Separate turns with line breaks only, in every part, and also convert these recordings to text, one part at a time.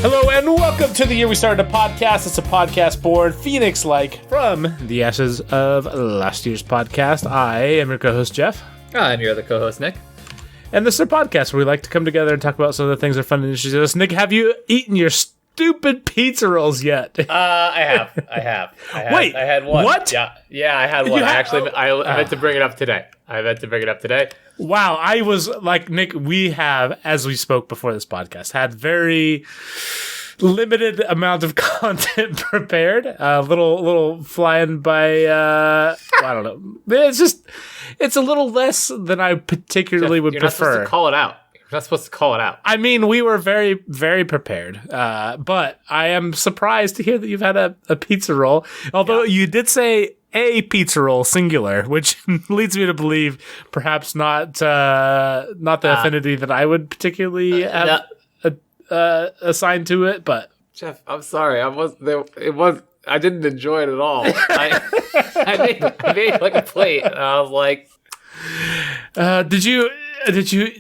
Hello and welcome to the year we started a podcast. It's a podcast born Phoenix-like from the ashes of last year's podcast. I am your co-host Jeff.
And you're the co-host Nick.
And this is a podcast where we like to come together and talk about some of the things that are fun and interesting to us. Nick, have you eaten your stupid pizza rolls yet?
I have.
Wait,
I had one.
what?
Yeah, I had one. I meant to bring it up today.
Wow, I was like, Nick, we have, as we spoke before this podcast, had very limited amount of content prepared. Little flying by, I don't know. It's a little less than I particularly would prefer.
You're not supposed to call it out. You're not supposed to call it out.
I mean, we were very, very prepared. But I am surprised to hear that you've had a pizza roll. Although you did say a pizza roll singular, which leads me to believe perhaps not the affinity that I would particularly have assigned to it. But
Jeff, I'm sorry. I didn't enjoy it at all. I made like a plate, and I was like,
did you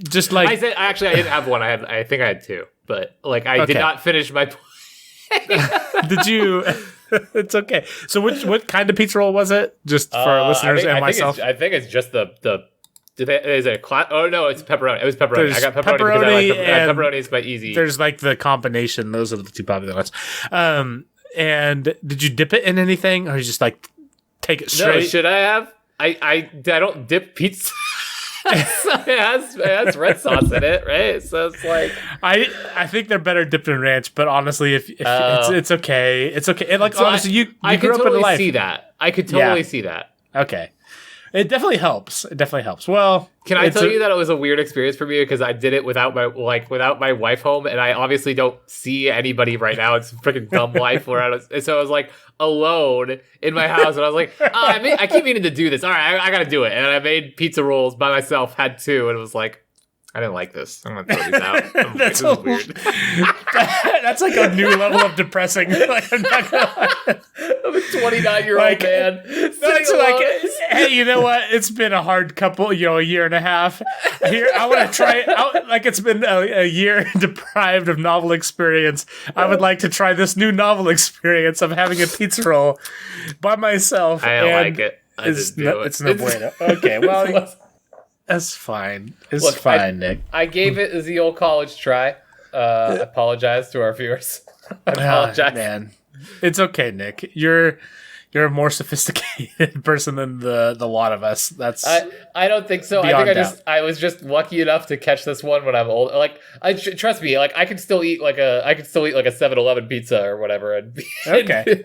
just like?
I didn't have one. I think I had two, but like I did not finish my plate.
Did you? It's okay. So what kind of pizza roll was it? Just for our listeners and myself.
I think it's just the. Is it oh no, it's pepperoni. It was pepperoni.
There's
I got pepperoni because pepperoni is my easy.
There's like the combination. Those are the two popular ones. And did you dip it in anything, or you just like take it straight?
No, should I have? I don't dip pizza. it has red sauce in it, right? So it's like
I think they're better dipped in ranch, but honestly, if it's okay, it's okay. And like so honestly, you grew up in life.
I could totally see that.
Okay. It definitely helps. Well,
can I tell you that it was a weird experience for me because I did it without my wife home, and I obviously don't see anybody right now. It's a freaking dumb life so I was like alone in my house, and I was like, I keep meaning to do this. All right, I got to do it, and I made pizza rolls by myself. Had two, and it was like, I didn't like this. I'm gonna throw these out. This is weird.
That's like a new level of depressing. Like, I'm not gonna lie.
I'm a 29-year-old man.
That's like, hey, you know what? It's been a hard couple, a year and a half. Here, I want to try it out. Like it's been a year deprived of novel experience. I would like to try this new novel experience of having a pizza roll by myself.
I don't like it.
It's no bueno. Okay, well. That's fine. It's fine, Nick.
I gave it the old college try. I apologize to our viewers. I apologize.
Oh, man. It's okay, Nick. You're a more sophisticated person than the lot of us. That's
I don't think so. I think I was just lucky enough to catch this one when I'm old. Like trust me, like I could still eat like a 7-Eleven pizza or whatever.
Okay.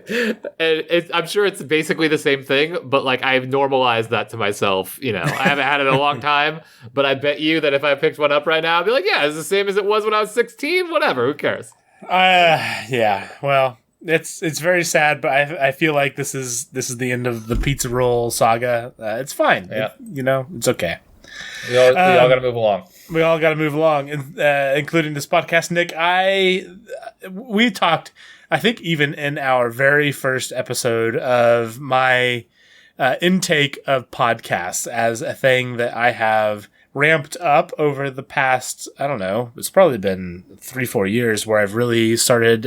And I'm sure it's basically the same thing, but like I've normalized that to myself. I haven't had it in a long time, but I bet you that if I picked one up right now, I'd be like, yeah, it's the same as it was when I was 16. Whatever, who cares?
Yeah. Well. It's very sad, but I feel like this is the end of the pizza roll saga. It's fine.
Yeah.
It's okay.
We all got to move along.
We all got to move along, including this podcast. Nick, we talked, I think even in our very first episode of my intake of podcasts as a thing that I have ramped up over the past, I don't know, it's probably been 3-4 years where I've really started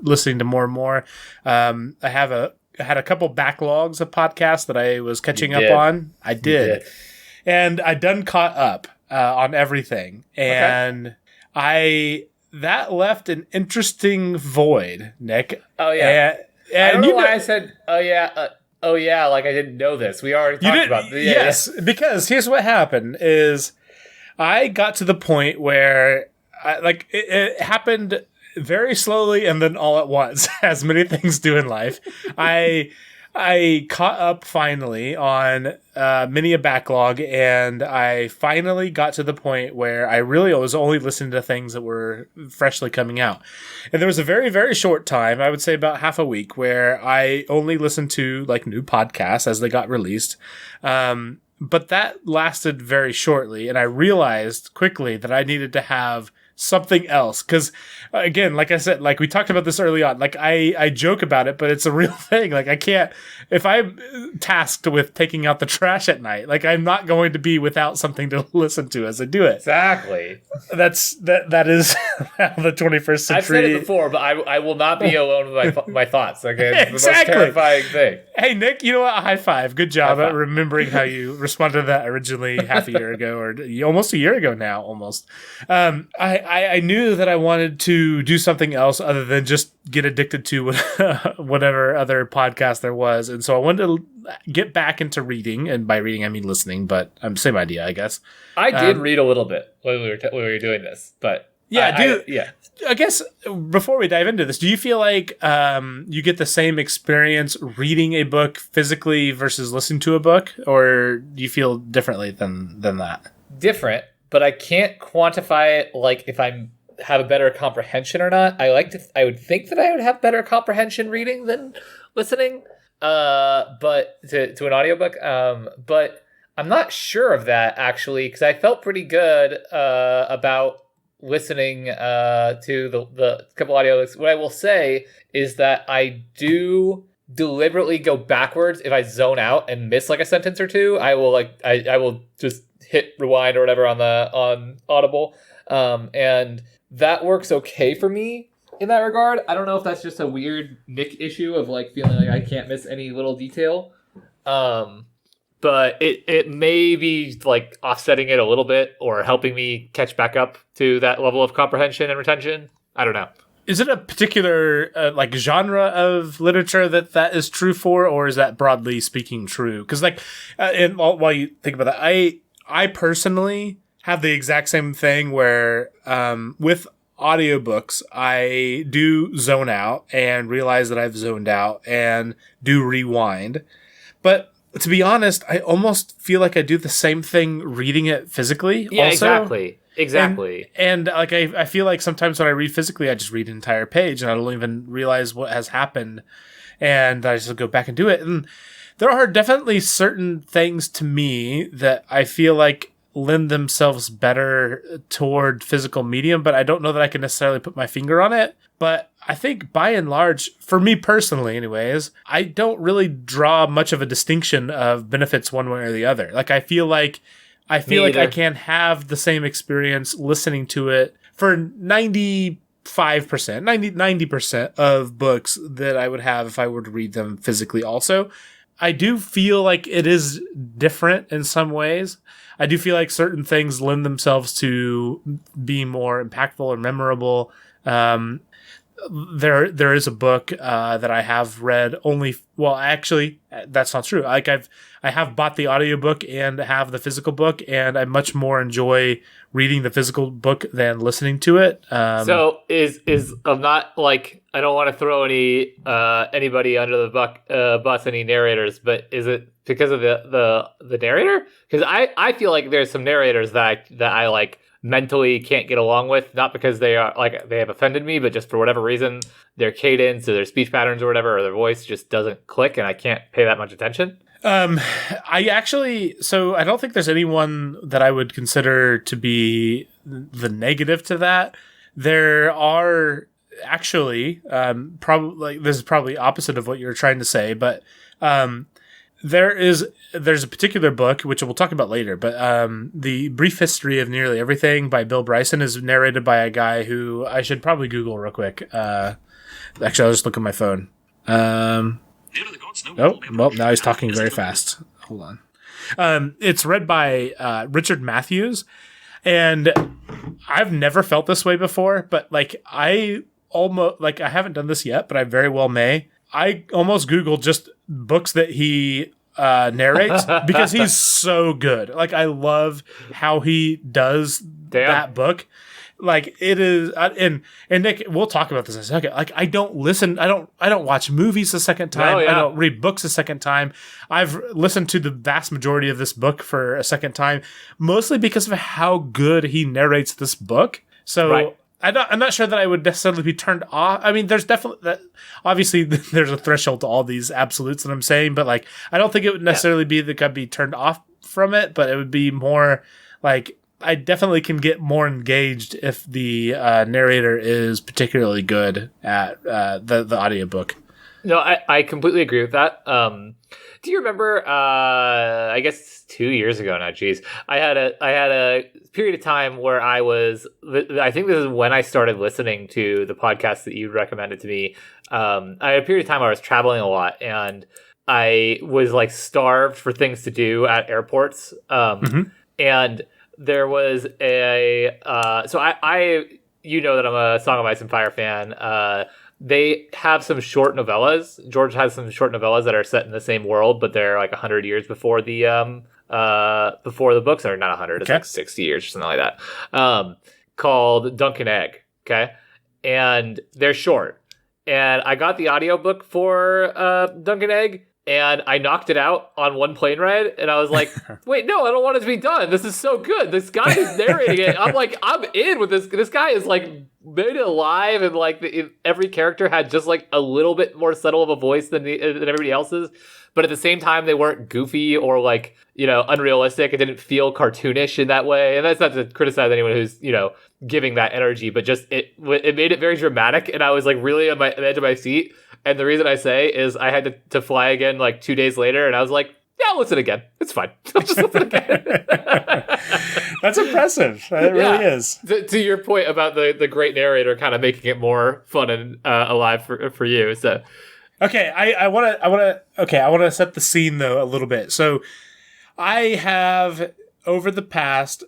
listening to more and more. I had a couple backlogs of podcasts that I was catching up on. I did. And I done caught up on everything. And that left an interesting void, Nick.
Oh, yeah. And I don't know why I said, oh yeah, like I didn't know this. We already talked about this.
Yes, because here's what happened is I got to the point where it happened very slowly and then all at once, as many things do in life. I caught up finally on many a backlog, and I finally got to the point where I really was only listening to things that were freshly coming out. And there was a very, very short time, I would say about half a week, where I only listened to like new podcasts as they got released. But that lasted very shortly, and I realized quickly that I needed to have something else. Because again, like I said, like we talked about this early on, like I joke about it, but it's a real thing. Like I can't, if I'm tasked with taking out the trash at night, like I'm not going to be without something to listen to as I do it.
Exactly.
That is how the 21st century.
I've said it before, but I will not be alone with my thoughts. Okay, it's
Exactly.
the most terrifying thing.
Hey Nick, you know what? A high five. Good job at remembering how you responded to that originally half a year ago, or almost a year ago now. Almost. I knew that I wanted to do something else other than just get addicted to whatever other podcast there was, and so I wanted to get back into reading, and by reading I mean listening, but same idea, I guess.
I did read a little bit when we were doing this, but I guess before we dive into this, do you feel like you get the same experience reading a book physically versus listening to a book, or do you feel differently than that? Different, but I can't quantify it. Like if I have a better comprehension or not. I would think that I would have better comprehension reading than listening. But to an audiobook. But I'm not sure of that actually, because I felt pretty good about listening to the couple audiobooks. What I will say is that I do deliberately go backwards if I zone out and miss like a sentence or two. I will just hit rewind or whatever on Audible, and that works okay for me in that regard. I don't know if that's just a weird Nick issue of like feeling like I can't miss any little detail. But it may be like offsetting it a little bit or helping me catch back up to that level of comprehension and retention. I don't know.
Is it a particular like genre of literature that is true for, or is that broadly speaking true? Because like, and while you think about that, I personally have the exact same thing where with audiobooks, I do zone out and realize that I've zoned out and do rewind. But to be honest, I almost feel like I do the same thing reading it physically.
Yeah,
also.
Exactly.
And like I feel like sometimes when I read physically, I just read an entire page and I don't even realize what has happened. And I just go back and do it. And there are definitely certain things to me that I feel like lend themselves better toward physical medium, but I don't know that I can necessarily put my finger on it. But I think by and large, for me personally anyways, I don't really draw much of a distinction of benefits one way or the other. Like I feel like I can have the same experience listening to it for 90% of books that I would have if I were to read them physically also. I do feel like it is different in some ways. I do feel like certain things lend themselves to being more impactful or memorable. There is a book that I have read only. Well, actually, that's not true. Like I have bought the audiobook and have the physical book, and I much more enjoy reading the physical book than listening to it.
So I'm not like, I don't want to throw anybody under the bus, any narrators, but is it because of the narrator? Because I feel like there's some narrators that I like mentally can't get along with, not because they have offended me, but just for whatever reason, their cadence or their speech patterns or whatever, or their voice just doesn't click, and I can't pay that much attention.
I don't think there's anyone that I would consider to be the negative to that. There are actually, probably, this is probably opposite of what you're trying to say, but, there's a particular book, which we'll talk about later, but The Brief History of Nearly Everything by Bill Bryson is narrated by a guy who I should probably Google real quick. Actually, I'll just look at my phone. Well, now he's talking very fast. Hold on. It's read by Richard Matthews, and I've never felt this way before, but like I haven't done this yet, but I very well may. I almost Googled just books that he narrates because he's so good. Like I love how he does that book. Like it is, and Nick, we'll talk about this in a second. Like I don't watch movies a second time. I don't read books a second time. I've listened to the vast majority of this book for a second time, mostly because of how good he narrates this book. So. Right. I'm not sure that I would necessarily be turned off. I mean, there's definitely obviously there's a threshold to all these absolutes that I'm saying, but like I don't think it would necessarily be that I'd be turned off from it, but it would be more like I definitely can get more engaged if the narrator is particularly good at the audiobook.
No, I completely agree with that. Do you remember? I guess 2 years ago now. Geez, I had a period of time where I think this is when I started listening to the podcast that you recommended to me. I had a period of time where I was traveling a lot, and I was like starved for things to do at airports. And there was so I you know that I'm a Song of Ice and Fire fan. They have some short novellas. George has some short novellas that are set in the same world, but they're like 100 years before the books, or not 100, it's like 60 years or something like that. Called Dunk and Egg. Okay. And they're short. And I got the audiobook for Dunk and Egg, and I knocked it out on one plane ride, and I was like, wait, no, I don't want it to be done. This is so good. This guy is narrating it. I'm like, I'm in with this. This guy is like made it alive, and like every character had just like a little bit more subtle of a voice than everybody else's. But at the same time, they weren't goofy or like, unrealistic. It didn't feel cartoonish in that way. And that's not to criticize anyone who's, giving that energy, but just it made it very dramatic. And I was like really on the edge of my seat. And the reason I say is I had to fly again like 2 days later, and I was like, yeah, I'll listen again. It's fine. I'll just listen again.
That's impressive. It really is.
To your point about the great narrator kind of making it more fun and alive for you. So,
okay, I want to set the scene though a little bit. So, I have over the past,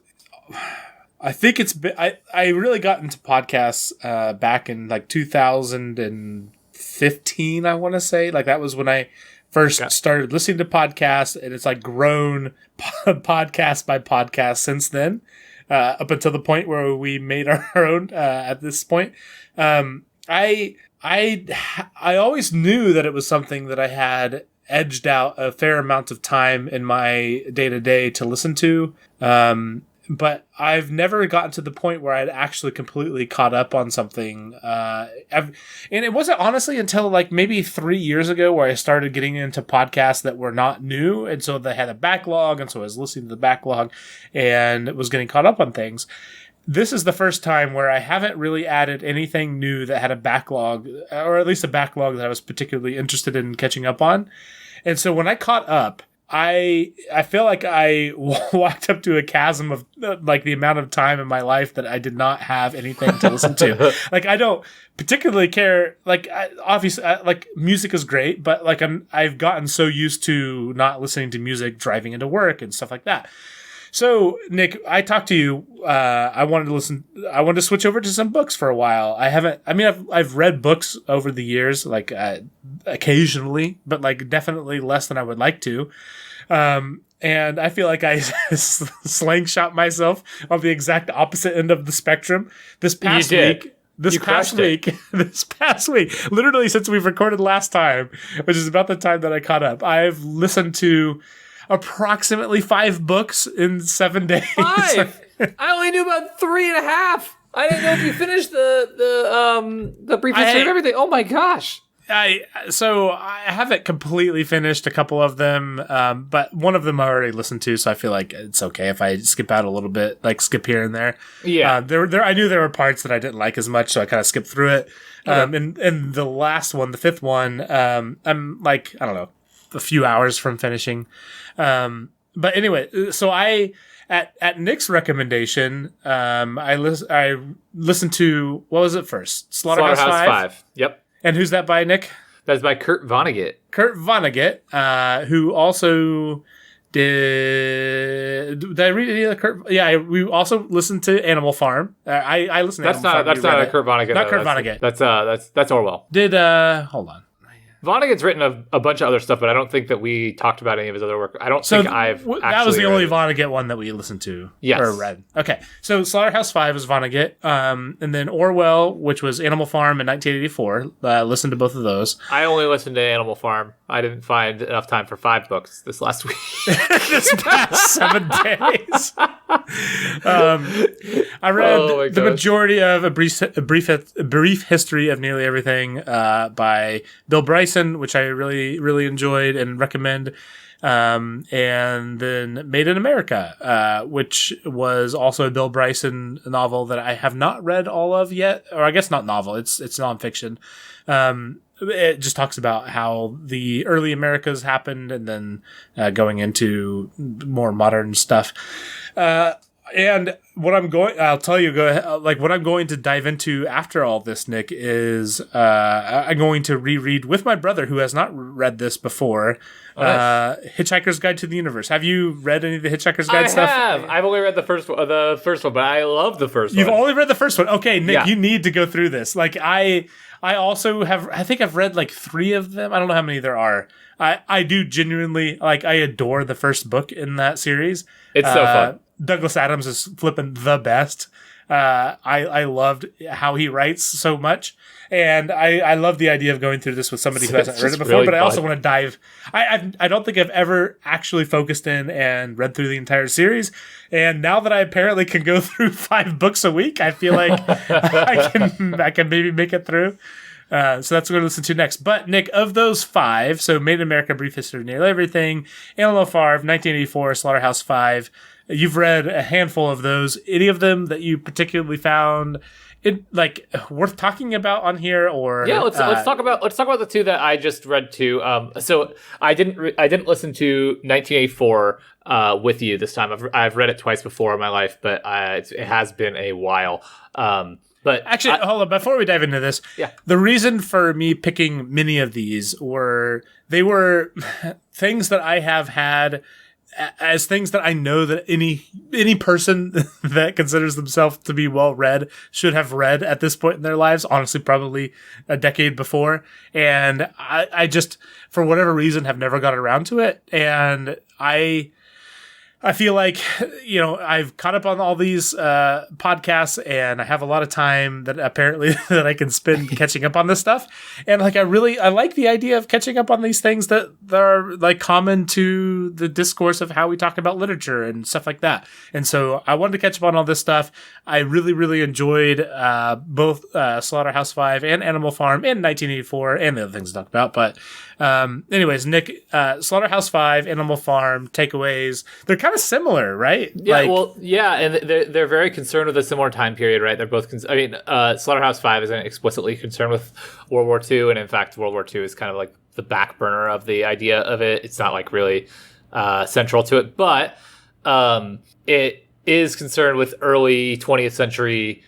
I think it's been, I really got into podcasts back in like 2015. I want to say, like, that was when I first started listening to podcasts, and it's like grown podcast by podcast since then, up until the point where we made our own at this point. I always knew that it was something that I had edged out a fair amount of time in my day-to-day to listen to. But I've never gotten to the point where I'd actually completely caught up on something. And it wasn't honestly until like maybe 3 years ago where I started getting into podcasts that were not new. And so they had a backlog. And so I was listening to the backlog and was getting caught up on things. This is the first time where I haven't really added anything new that had a backlog, or at least a backlog that I was particularly interested in catching up on. And so when I caught up, I feel like I walked up to a chasm of like the amount of time in my life that I did not have anything to listen to. Like, I don't particularly care. Like, obviously, like, music is great, but like I've gotten so used to not listening to music driving into work and stuff like that. So, Nick, I talked to you. I wanted to switch over to some books for a while. I've read books over the years, like occasionally, but like definitely less than I would like to. And I feel like I slingshot myself on the exact opposite end of the spectrum this past week. This past week, literally since we've recorded last time, which is about the time that I caught up, I've listened to approximately 5 books in 7 days.
5? I only knew about 3.5. I didn't know if you finished the brief history of everything. Oh my gosh.
So I haven't completely finished a couple of them, but one of them I already listened to, so I feel like it's okay if I skip out a little bit, like skip here and there.
Yeah.
I knew there were parts that I didn't like as much, so I kind of skipped through it. Okay. And the last one, the 5th one, I'm like, I don't know, a few hours from finishing. But anyway, so at Nick's recommendation, I listened to, what was it first? Slaughterhouse 5?
Yep.
And who's that by, Nick?
That's by Kurt Vonnegut.
Kurt Vonnegut, who also did I read any of the Kurt? Yeah, we also listened to Animal Farm. I listened to Animal Farm.
That's not a Kurt Vonnegut.
Not Kurt Vonnegut.
That's Orwell.
Hold on.
Vonnegut's written a bunch of other stuff, but I don't think that we talked about any of his other work. I don't think I've actually
that was the only Vonnegut one that we listened to.
Yes.
Or read. Okay. So Slaughterhouse 5 was Vonnegut. And then Orwell, which was Animal Farm in 1984. Listened to both of those.
I only listened to Animal Farm. I didn't find enough time for 5 books this last week.
This past 7 days. I read the majority of a brief history of nearly everything by Bill Bryson. Bryson, which I really, really enjoyed and recommend. And then Made in America, which was also a Bill Bryson novel that I have not read all of yet, or I guess not novel. It's nonfiction. It just talks about how the early Americas happened, and then going into more modern stuff. And I'll tell you, what I'm going to dive into after all this, Nick, is I'm going to reread with my brother, who has not read this before, Hitchhiker's Guide to the Universe. Have you read any of the Hitchhiker's Guide stuff?
I have. I've only read the first one, but I love the first one.
You've only read the first one? Okay, Nick, you need to go through this. Like, I also have, I think I've read like 3 of them. I don't know how many there are. I do genuinely, like, I adore the first book in that series.
It's so fun.
Douglas Adams is flipping the best. I loved how he writes so much. And I love the idea of going through this with somebody who hasn't read it before, really, but I also want to dive. I don't think I've ever actually focused in and read through the entire series. And now that I apparently can go through 5 books a week, I feel like I can maybe make it through. So that's what we're going to listen to next. But, Nick, of those 5, so Made in America, Brief History of Nearly Everything, Animal Farm, 1984, Slaughterhouse-Five, you've read a handful of those. Any of them that you particularly found worth talking about on here? Or
let's talk about the 2 that I just read too. So I didn't listen to 1984 with you this time. I've read it twice before in my life, but it has been a while. But
actually, hold on. Before we dive into this, the reason for me picking many of these they were things that I have had as things that I know that any person that considers themselves to be well read should have read at this point in their lives. Honestly, probably a decade before, and I just, for whatever reason, have never got around to it, and I feel like, I've caught up on all these podcasts, and I have a lot of time that apparently that I can spend catching up on this stuff. And like, I like the idea of catching up on these things that are like common to the discourse of how we talk about literature and stuff like that. And so I wanted to catch up on all this stuff. I really, really enjoyed both Slaughterhouse-Five and Animal Farm in 1984 and the other things I talked about. But anyways, Nick, Slaughterhouse-Five, Animal Farm, takeaways, they're kind of similar, right?
Yeah, and they're very concerned with a similar time period, right? They're both, Slaughterhouse-Five isn't explicitly concerned with World War II, and in fact, World War II is kind of like the back burner of the idea of it. It's not like really central to it, but it is concerned with early 20th century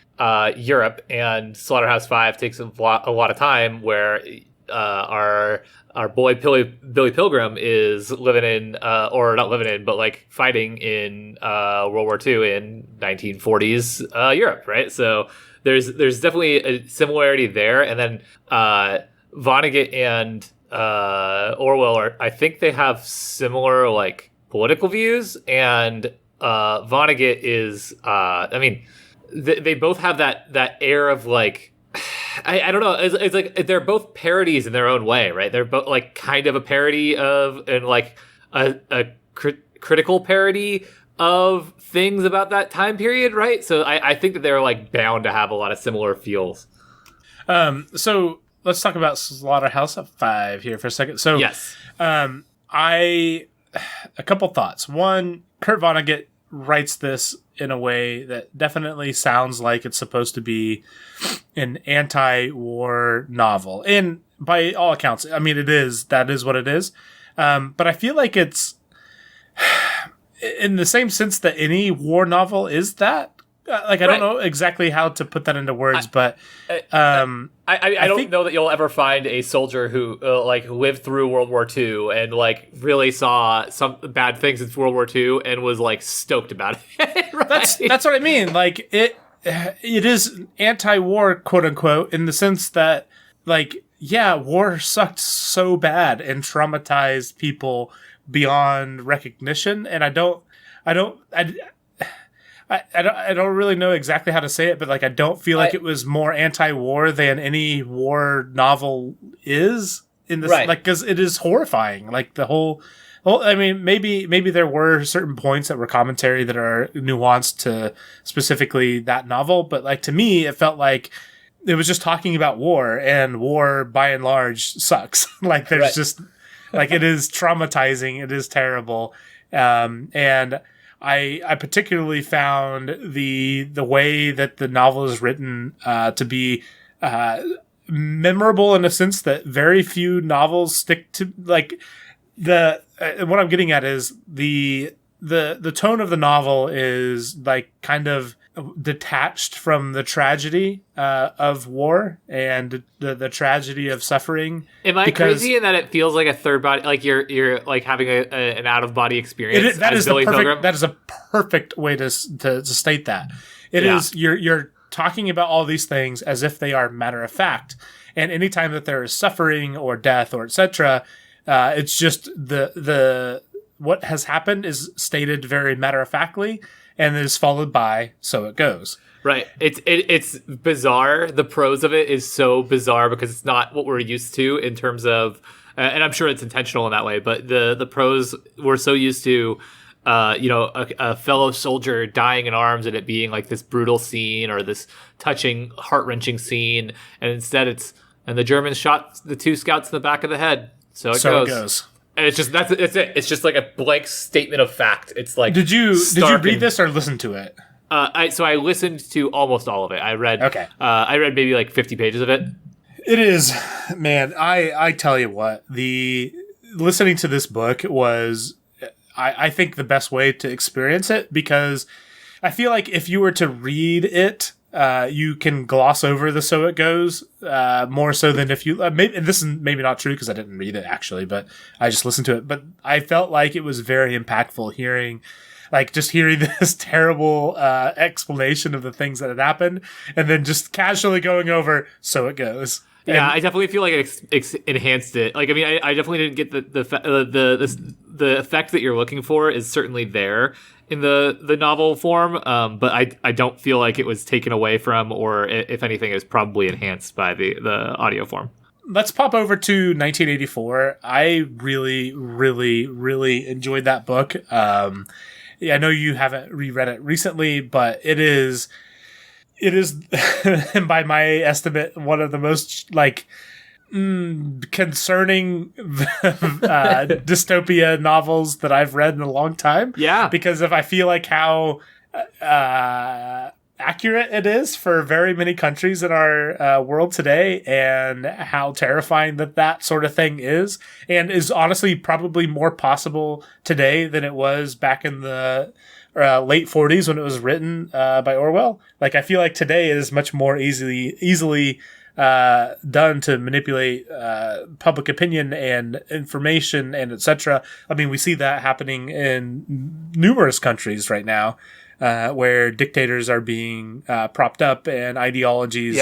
Europe, and Slaughterhouse-Five takes a lot of time where our boy Billy Pilgrim is fighting in World War II in 1940s Europe, right? So there's definitely a similarity there, and then Vonnegut and Orwell I think they have similar like political views, and Vonnegut is they both have that air of like, I don't know. It's like they're both parodies in their own way, right? They're both like kind of a parody of, and like a critical parody of things about that time period, right? So I think that they're like bound to have a lot of similar feels.
So let's talk about Slaughterhouse-Five here for a second. So
yes,
a couple thoughts. One, Kurt Vonnegut writes this in a way that definitely sounds like it's supposed to be an anti-war novel. And by all accounts, I mean, that is what it is. But I feel like it's in the same sense that any war novel is that. I don't know exactly how to put that into words, but
I don't know that you'll ever find a soldier who lived through World War II and like really saw some bad things in World War II and was like stoked about it. Right?
That's what I mean. Like it is anti-war, quote unquote, in the sense that like, yeah, war sucked so bad and traumatized people beyond recognition, and I don't really know exactly how to say it, but like I don't feel like it was more anti-war than any war novel is in this, right? Like, because it is horrifying. Like the whole. I mean, maybe there were certain points that were commentary that are nuanced to specifically that novel, but like to me, it felt like it was just talking about war, and war by and large sucks. Like there's
Right.
just like it is traumatizing. It is terrible. And I particularly found the way that the novel is written to be memorable in a sense that very few novels stick to. Like the what I'm getting at is the tone of the novel is like kind of detached from the tragedy of war and the tragedy of suffering.
Am I crazy in that it feels like a third body, like you're like having an out of body experience?
That is
Billy
the perfect.
Pilgrim?
That is a perfect way to state that. It is you're talking about all these things as if they are matter of fact, and anytime that there is suffering or death or etc., it's just the what has happened is stated very matter of factly, and is followed by so it goes.
Right. It's bizarre. The prose of it is so bizarre because it's not what we're used to in terms of, and I'm sure it's intentional in that way. But the prose we're so used to, a fellow soldier dying in arms and it being like this brutal scene or this touching, heart wrenching scene, and instead and the Germans shot the 2 scouts in the back of the head. So it goes. And it's just that's it. It's just like a blank statement of fact. It's like
did you read this or listen to it?
I listened to almost all of it. I read maybe like 50 pages of it.
It is, man. I tell you what, the listening to this book was, I think, the best way to experience it, because I feel like if you were to read it, you can gloss over the so it goes more so than if you maybe, and this is maybe not true because I didn't read it actually, but I just listened to it. But I felt like it was very impactful hearing this terrible explanation of the things that had happened, and then just casually going over so it goes.
Yeah, I definitely feel like it enhanced it. Like, I mean, I definitely didn't get the effect that you're looking for is certainly there in the novel form, but I don't feel like it was taken away from, or if anything, is probably enhanced by the audio form.
Let's pop over to 1984. I really, really, really enjoyed that book. I know you haven't reread it recently, but it is, by my estimate, one of the most concerning dystopia novels that I've read in a long time.
Yeah,
because I feel like how accurate it is for very many countries in our world today, and how terrifying that sort of thing is, and is honestly probably more possible today than it was back in the late 40s when it was written by Orwell. Like, I feel like today is much more easily done to manipulate public opinion and information and etc. I mean, we see that happening in numerous countries right now, where dictators are being propped up and ideologies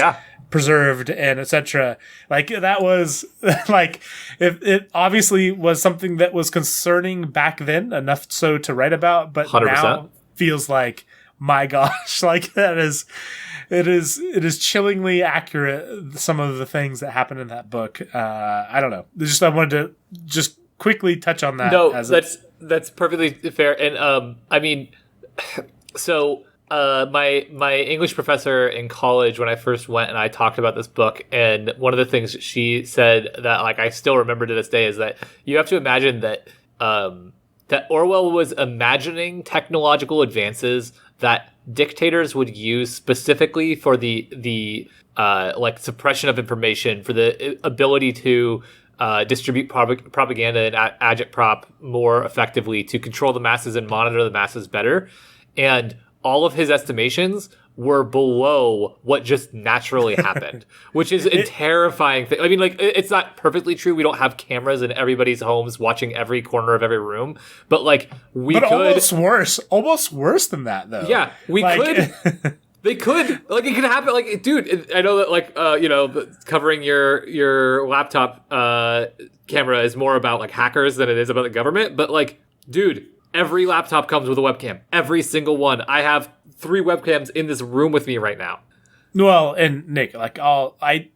preserved and etc. Like, that was like, it obviously was something that was concerning back then, enough so to write about, but 100%. Now feels like, my gosh, like it is chillingly accurate, some of the things that happen in that book. I don't know. I wanted to just quickly touch on that.
No, that's perfectly fair. And I mean, so my English professor in college, when I first went and I talked about this book, and one of the things she said that like I still remember to this day is that you have to imagine that that Orwell was imagining technological advances that dictators would use specifically for the like suppression of information, for the ability to distribute propaganda and agitprop more effectively, to control the masses and monitor the masses better. And all of his estimations were below what just naturally happened, which is a terrifying thing. I mean, like, it's not perfectly true. We don't have cameras in everybody's homes watching every corner of every room, but like we could.
Almost worse than that, though.
Yeah, we could. They could. Like, it could happen. Like, dude, I know that, like, covering your laptop camera is more about like hackers than it is about the government. But like, dude, every laptop comes with a webcam. Every single one. I have 3 webcams in this room with me right now.
Well, and Nick, like, I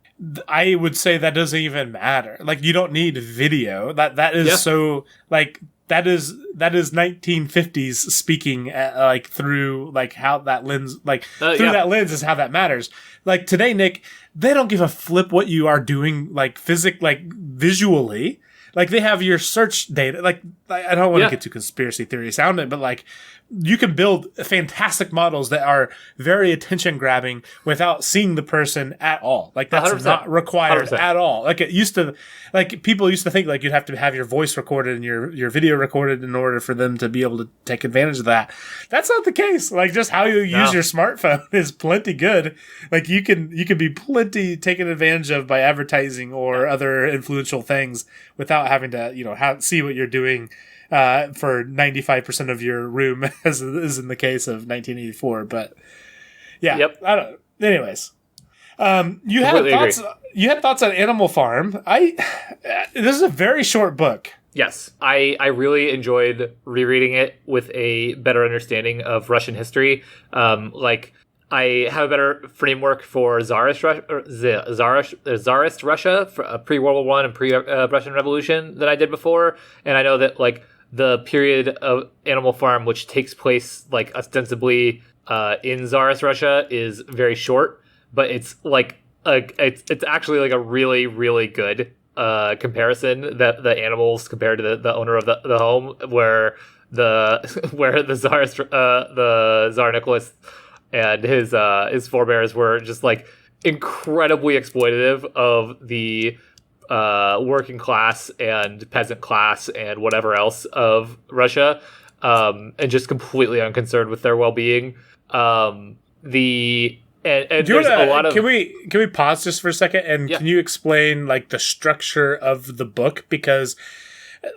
would say that doesn't even matter. Like, you don't need video. That is so, like, that is 1950s speaking, like through like how that lens, like through that lens is how that matters. Like today, Nick, they don't give a flip what you are doing, like visually. Like they have your search data. Like I don't want to get too conspiracy theory sounding, but like you can build fantastic models that are very attention grabbing without seeing the person at all. Like that's
100%.
not required
100%.
at all. Like it used to, like people used to think like you'd have to have your voice recorded and your video recorded in order for them to be able to take advantage of that. That's not the case. Like just how you use your smartphone is plenty good. Like you can be plenty taken advantage of by advertising or other influential things without having to, see what you're doing for 95% of your room, as is in the case of 1984. But yeah, I don't. Anyways, you had thoughts. Agree. You had thoughts on Animal Farm. This is a very short book.
Yes, I really enjoyed rereading it with a better understanding of Russian history. I have a better framework for Tsarist Russia, pre-World War I and pre-Russian Revolution than I did before. And I know that like the period of Animal Farm, which takes place like ostensibly in Tsarist Russia, is very short, but it's like it's actually like a really, really good comparison that the animals compared to the owner of the home, where the Tsarist the Tsar Nicholas and his forebears were just like incredibly exploitative of the working class and peasant class and whatever else of Russia, and just completely unconcerned with their well-being. There's a lot of.
Can we pause just for a second and can you explain like the structure of the book? Because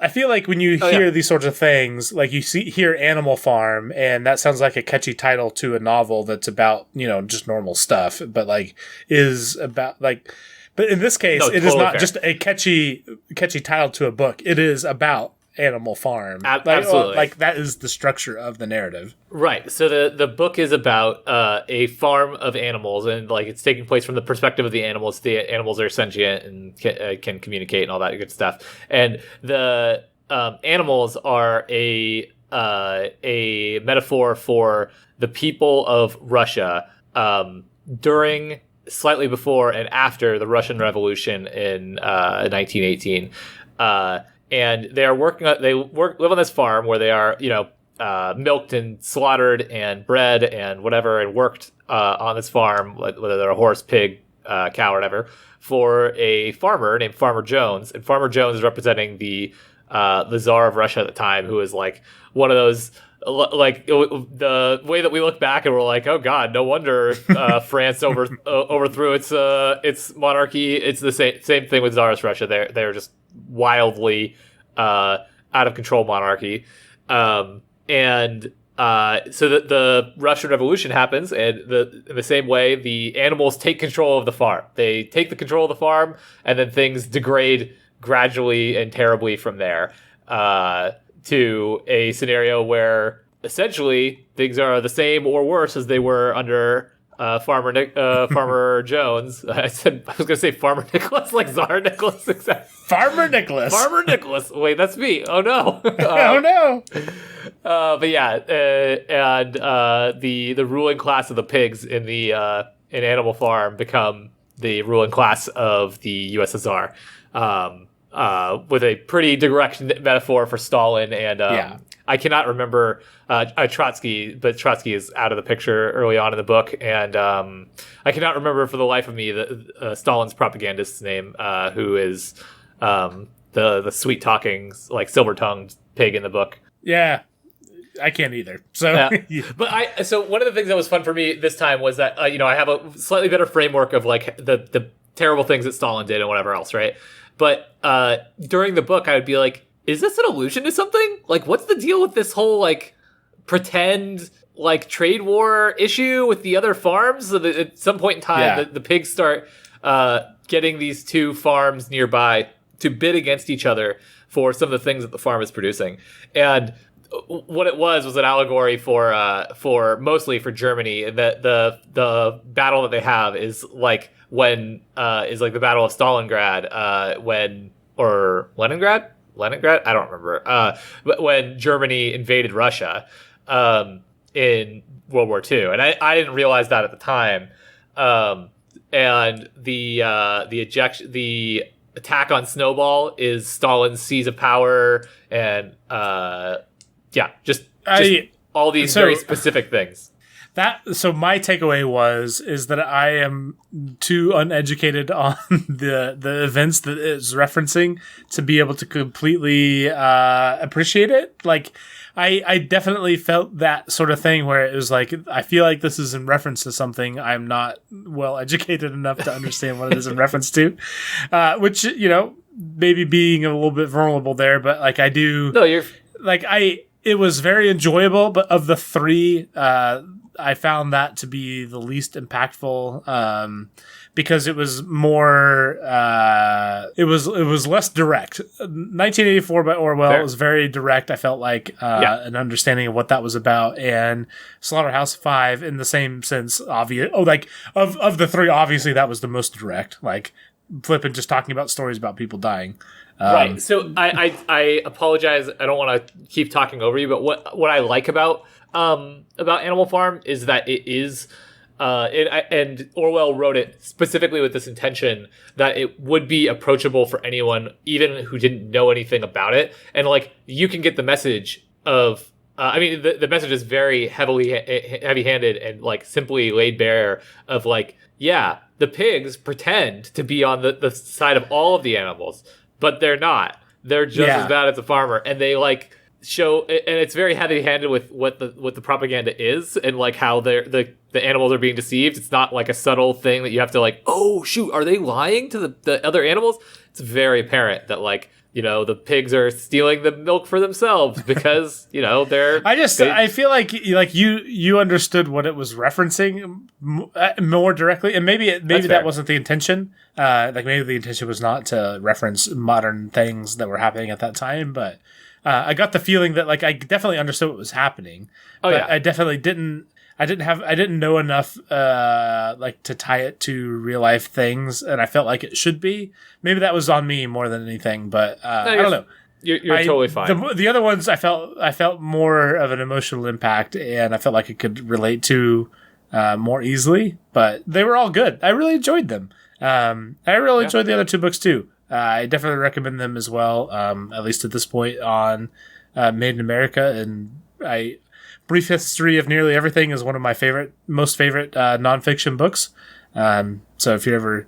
I feel like when you hear these sorts of things, like you hear Animal Farm, and that sounds like a catchy title to a novel that's about, just normal stuff, but like is about like, but in this case, it is not just a catchy title to a book. It is about Animal Farm.
Absolutely.
Like that is the structure of the narrative.
Right. So the book is about a farm of animals, and like it's taking place from the perspective of the animals. The animals are sentient and can communicate and all that good stuff. And the animals are a metaphor for the people of Russia during, slightly before, and after the Russian Revolution in 1918. And they are live on this farm where they are, milked and slaughtered and bred and whatever, and worked on this farm, whether they're a horse, pig, cow, or whatever, for a farmer named Farmer Jones. And Farmer Jones is representing the Tsar of Russia at the time, who is like one of those, like the way that we look back and we're like, oh God, no wonder France overthrew its monarchy. It's the same thing with Tsarist Russia. They're just wildly out of control monarchy. So the Russian Revolution happens, and in the same way, the animals take control of the farm. They take the control of the farm, and then things degrade gradually and terribly from there to a scenario where essentially things are the same or worse as they were under Farmer Jones. I was going to say Farmer Nicholas, like Tsar Nicholas.
Farmer Nicholas.
Farmer Nicholas. Wait, that's me. Oh no.
Oh no.
But yeah, and the ruling class of the pigs in Animal Farm become the ruling class of the USSR, with a pretty direct metaphor for Stalin and I cannot remember Trotsky, but Trotsky is out of the picture early on in the book, and I cannot remember for the life of me Stalin's propagandist's name, who is the sweet talking, like silver tongued pig in the book.
Yeah, I can't either. So,
but so one of the things that was fun for me this time was that I have a slightly better framework of like the terrible things that Stalin did and whatever else, right? But during the book, I would be like, is this an allusion to something? Like, what's the deal with this whole, like, pretend, like, trade war issue with the other farms? So that at some point in time, the pigs start getting these two farms nearby to bid against each other for some of the things that the farm is producing. And what it was an allegory for mostly for Germany. That the battle that they have is like the Battle of Stalingrad, or Leningrad? Leningrad. I don't remember. But when Germany invaded Russia in World War II, and I didn't realize that at the time. And the attack on Snowball is Stalin's seize of power, and just all these very specific things.
So my takeaway is that I am too uneducated on the events that it's referencing to be able to completely appreciate it. Like, I definitely felt that sort of thing where it was like, I feel like this is in reference to something I'm not well educated enough to understand what it is in reference to, which, maybe being a little bit vulnerable there, but like I do.
No,
it was very enjoyable, but of the three, I found that to be the least impactful, because it was more, it was less direct. 1984 by Orwell was very direct. I felt like an understanding of what that was about, and Slaughterhouse-Five in the same sense, obvious. Oh, like of the three, obviously that was the most direct. Like flipping, just talking about stories about people dying.
Right. So I apologize. I don't want to keep talking over you, but what I like about Animal Farm is that it is, and Orwell wrote it specifically with this intention that it would be approachable for anyone, even who didn't know anything about it. And like, you can get the message of, the message is very heavy-handed and like simply laid bare of like, yeah, the pigs pretend to be on the side of all of the animals, but they're not. They're just as bad as a farmer, and they like show, and it's very heavy-handed with what the propaganda is, and like how the animals are being deceived. It's not like a subtle thing that you have to like, oh shoot, are they lying to the other animals? It's very apparent that like, the pigs are stealing the milk for themselves because they're.
I feel like you understood what it was referencing more directly, and maybe that wasn't the intention. Like maybe the intention was not to reference modern things that were happening at that time, but. I got the feeling that like I definitely understood what was happening, but I definitely didn't. I didn't know enough like to tie it to real life things, and I felt like it should be. Maybe that was on me more than anything, but I don't know.
You're totally fine.
The other ones, I felt more of an emotional impact, and I felt like I could relate to more easily. But they were all good. I really enjoyed them. I really enjoyed the other two books too. I definitely recommend them as well, at least at this point on Made in America. And Brief History of Nearly Everything is one of my most favorite nonfiction books. So if you ever...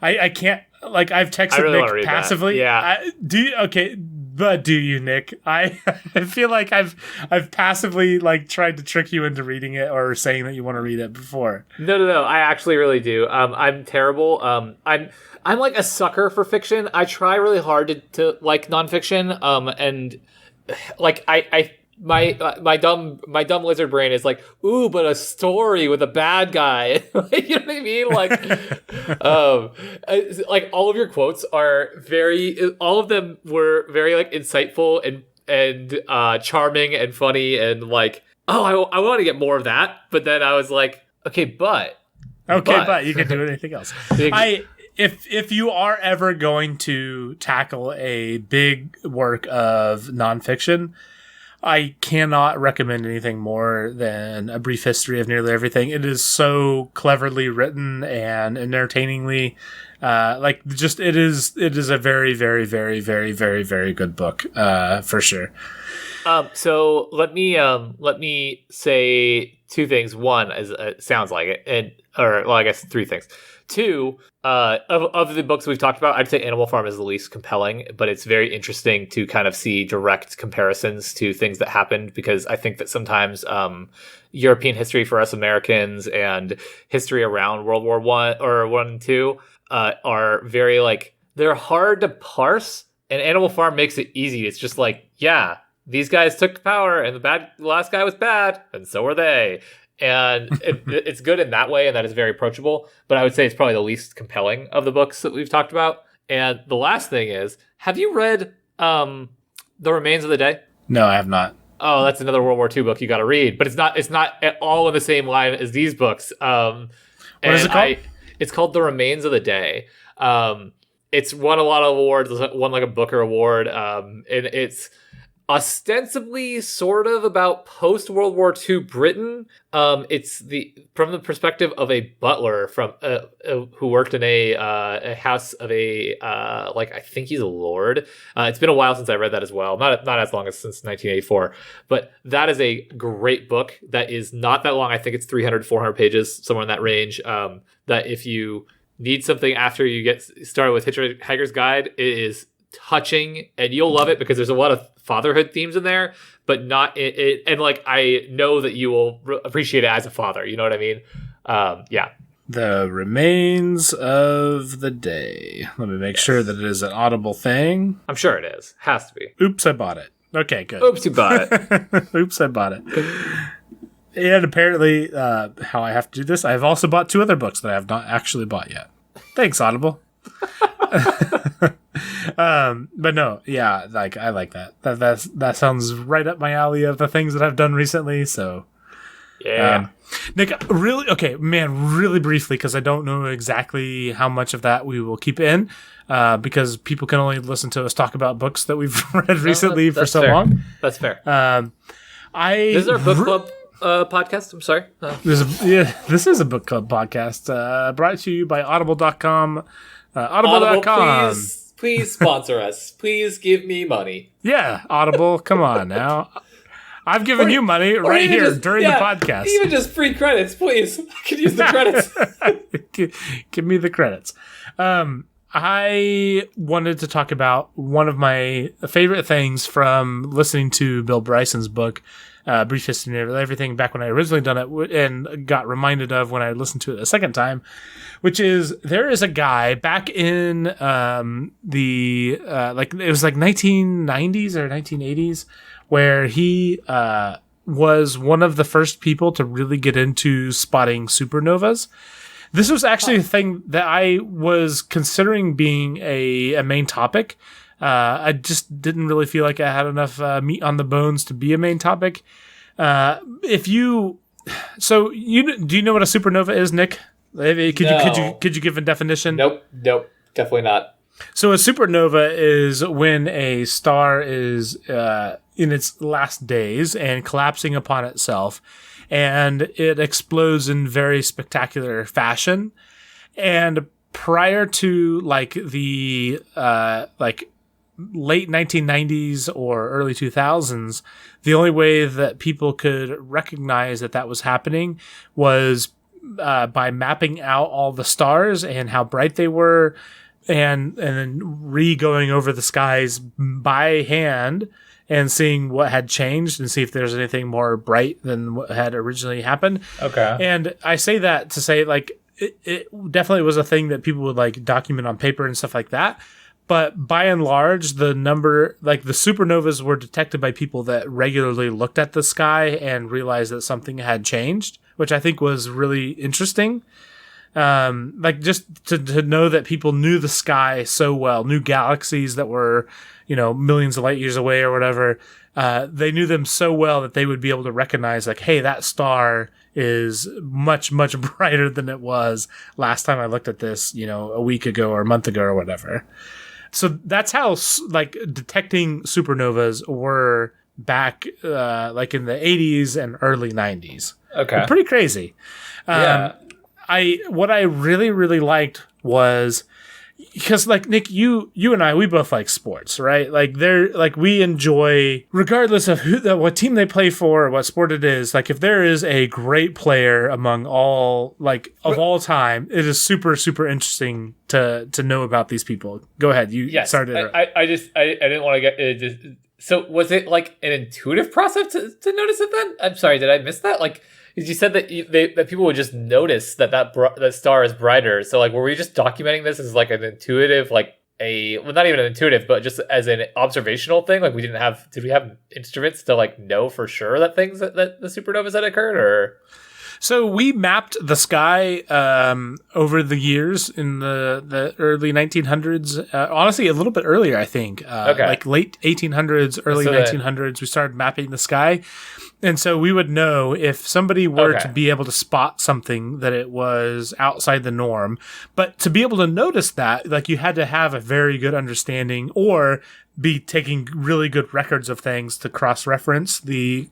I can't... Like, I've texted Nick passively. But do you, Nick? I feel like I've passively like tried to trick you into reading it or saying that you want to read it before.
No. I actually really do. I'm terrible. I'm like a sucker for fiction. I try really hard to like nonfiction. And like my dumb lizard brain is like, ooh, but a story with a bad guy. You know what I mean? Like all of your quotes are all of them were very like insightful and charming and funny and like, oh, I want to get more of that. But then I was like, but
you can do anything else. If you are ever going to tackle a big work of nonfiction, I cannot recommend anything more than A Brief History of Nearly Everything. It is so cleverly written and entertainingly, it is a very, very, very, very, very, very good book, for sure.
So let me say two things. One is sounds like it, I guess three things. Two, of the books we've talked about, I'd say Animal Farm is the least compelling, but it's very interesting to kind of see direct comparisons to things that happened, because I think that sometimes European history for us Americans and history around World War One and Two are very like, they're hard to parse, and Animal Farm makes it easy. It's just like, yeah, these guys took power, and the last guy was bad, and so were they. And it's good in that way, and that is very approachable. But I would say it's probably the least compelling of the books that we've talked about. And the last thing is, have you read The Remains of the Day?
No, I have not.
Oh, that's another World War II book you got to read. But it's not at all in the same line as these books.
What is it called?
It's called The Remains of the Day. It's won a lot of awards. It's won like a Booker Award. And it's ostensibly sort of about post World War II Britain. It's from the perspective of a butler from who worked in a house of I think he's a lord. It's been a while since I read that as well. Not as long as since 1984, but that is a great book. That is not that long. I think it's 300, 400 pages, somewhere in that range. That if you need something after you get started with Hitchhiker's Guide, it is touching, and you'll love it because there's a lot of fatherhood themes in there, but not it. And like, I know that you will appreciate it as a father. You know what I mean? Yeah.
The Remains of the Day. Let me make sure that it is an Audible thing.
I'm sure it is. Has to be.
Oops, I bought it. Okay, good.
Oops, you bought it.
Oops, I bought it. And apparently, how I have to do this, I've also bought 2 other books that I have not actually bought yet. Thanks, Audible. But no, yeah, like I like that. That sounds right up my alley of the things that I've done recently. So,
yeah,
Nick, really briefly, because I don't know exactly how much of that we will keep in, because people can only listen to us talk about books that we've read recently for so long.
That's fair.
This
is our book club podcast. I'm sorry.
This is a book club podcast brought to you by Audible.com. Audible.com.
Please sponsor us. Please give me money.
Yeah, Audible. Come on now. I've given you money right here during the podcast.
Even just free credits, please. I could use the credits.
Give me the credits. I wanted to talk about one of my favorite things from listening to Bill Bryson's book, Brief History of Everything, back when I originally done it and got reminded of when I listened to it a second time, which is there is a guy back in it was like 1990s or 1980s where he was one of the first people to really get into spotting supernovas. This was actually a thing that I was considering being a main topic. I just didn't really feel like I had enough meat on the bones to be a main topic. Do you know what a supernova is, Nick? Could you give a definition?
Nope, definitely not.
So a supernova is when a star is in its last days and collapsing upon itself, and it explodes in very spectacular fashion. And prior to the late 1990s or early 2000s, the only way that people could recognize that was happening was by mapping out all the stars and how bright they were, and then going over the skies by hand and seeing what had changed and see if there's anything more bright than what had originally happened. Okay. And I say that to say it definitely was a thing that people would document on paper and stuff like that. But by and large, the supernovas were detected by people that regularly looked at the sky and realized that something had changed, which I think was really interesting. Just to know that people knew the sky so well, knew galaxies that were, millions of light years away or whatever. They knew them so well that they would be able to recognize hey, that star is much, much brighter than it was last time I looked at this, a week ago or a month ago or whatever. So that's how detecting supernovas were back in the 80s and early 90s.
Okay.
Pretty crazy.
Yeah.
What I really, really liked was because Nick, you and I, we both like sports, right? We enjoy, regardless of what team they play for or what sport it is. If there is a great player among all all time, it is super, super interesting to know about these people. Go ahead. You started.
I didn't want to get it. So was it an intuitive process to notice it then? I'm sorry, did I miss that? You said that that people would just notice that star is brighter. So were we just documenting this as an intuitive, not even an intuitive, but just as an observational thing? Did we have instruments to know for sure that the supernovas had occurred, or?
So we mapped the sky over the years in the early 1900s. Honestly, a little bit earlier, I think. Like late 1800s, early 1900s, we started mapping the sky. And so we would know if somebody were to be able to spot something that it was outside the norm. But to be able to notice that, like, you had to have a very good understanding or be taking really good records of things to cross-reference the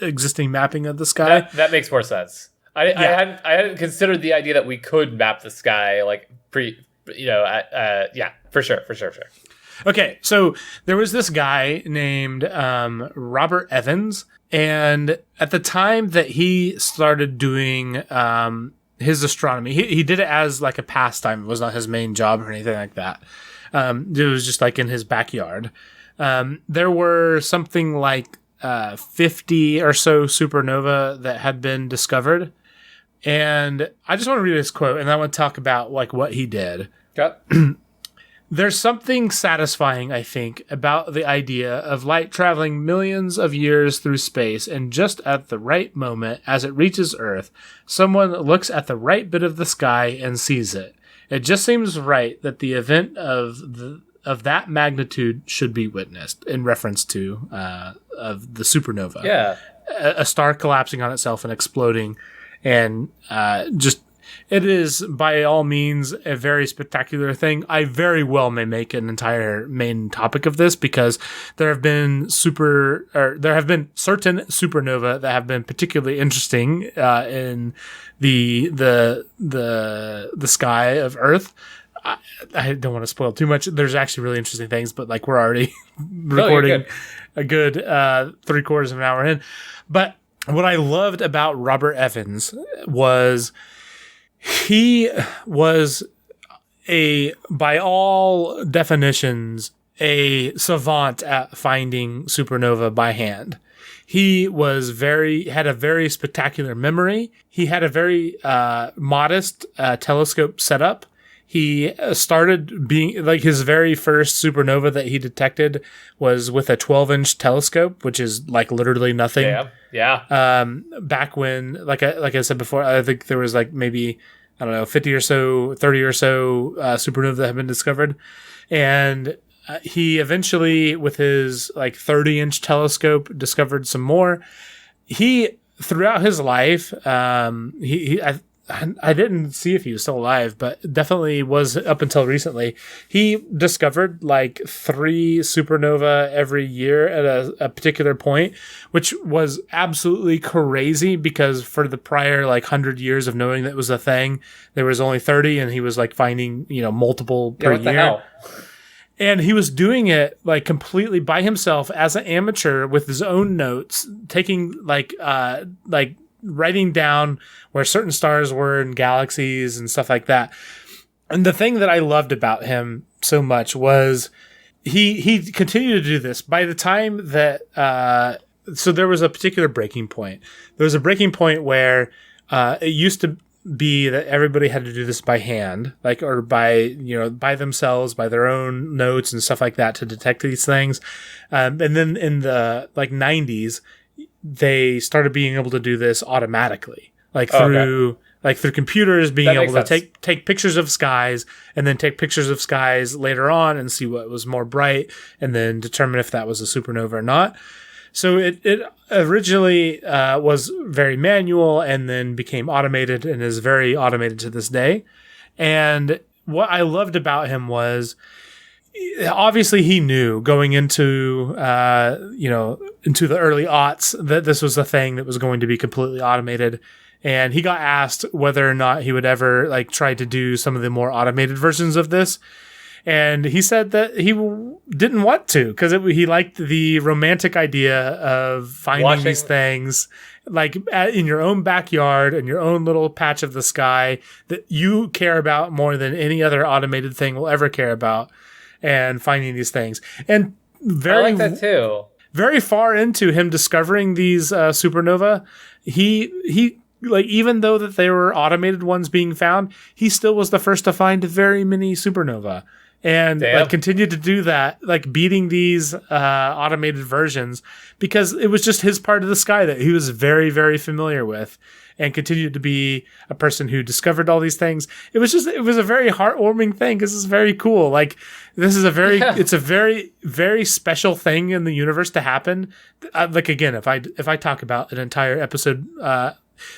existing mapping of the sky.
That makes more sense. I hadn't considered the idea that we could map the sky like for sure.
Okay, so there was this guy named Robert Evans, and at the time that he started doing his astronomy, he did it as like a pastime. It was not his main job or anything like that. It was just like in his backyard. There were something like 50 or so supernova that had been discovered. And I just want to read this quote, and I want to talk about like what he did.
Okay.
There's something satisfying, I think, about the idea of light traveling millions of years through space, and just at the right moment, as it reaches Earth, someone looks at the right bit of the sky and sees it. It just seems right that the event of that magnitude should be witnessed, in reference to of the supernova.
Yeah,
a star collapsing on itself and exploding, and it is by all means a very spectacular thing. I very well may make an entire main topic of this, because there have been certain supernova that have been particularly interesting in the sky of Earth. I don't want to spoil too much. There's actually really interesting things, but like, we're already recording a good 3/4 of an hour in. But what I loved about Robert Evans was he was by all definitions, a savant at finding supernova by hand. He had a very spectacular memory. He had a very modest telescope setup. He started being like, his very first supernova that he detected was with a 12-inch telescope, which is like literally nothing.
Yeah.
Back when, like I said before, I think there was like maybe, I don't know, 50 or so, 30 or so supernova that have been discovered. And he eventually, with his like 30-inch telescope, discovered some more. He, throughout his life, I didn't see if he was still alive, but definitely was up until recently. He discovered like 3 supernova every year at a particular point, which was absolutely crazy, because for the prior like 100 years of knowing that it was a thing, there was only 30, and he was like finding, multiple per year. The hell? And he was doing it like completely by himself as an amateur with his own notes, taking like writing down where certain stars were in galaxies and stuff like that. And the thing that I loved about him so much was he continued to do this. By the time that so there was a particular breaking point. There was a breaking point where it used to be that everybody had to do this by hand, like, or by themselves, by their own notes and stuff like that, to detect these things. And then in the like 90s, they started being able to do this automatically, through computers being able to take pictures of skies, and then take pictures of skies later on and see what was more bright, and then determine if that was a supernova or not. So it originally was very manual, and then became automated, and is very automated to this day. And what I loved about him was, obviously he knew going into into the early aughts that this was a thing that was going to be completely automated. And he got asked whether or not he would ever like try to do some of the more automated versions of this. And he said that he didn't want to, because he liked the romantic idea of finding these things like in your own backyard, in your own little patch of the sky that you care about more than any other automated thing will ever care about, and finding these things. And I like that too. Very far into him discovering these supernova, he like, even though that there were automated ones being found, he still was the first to find very many supernova. And like continued to do that, like beating these automated versions, because it was just his part of the sky that he was very, very familiar with. and continued to be a person who discovered all these things. It was a very heartwarming thing because it's very cool. Like, this is it's a very, very special thing in the universe to happen. Like, again, if I talk about an entire episode,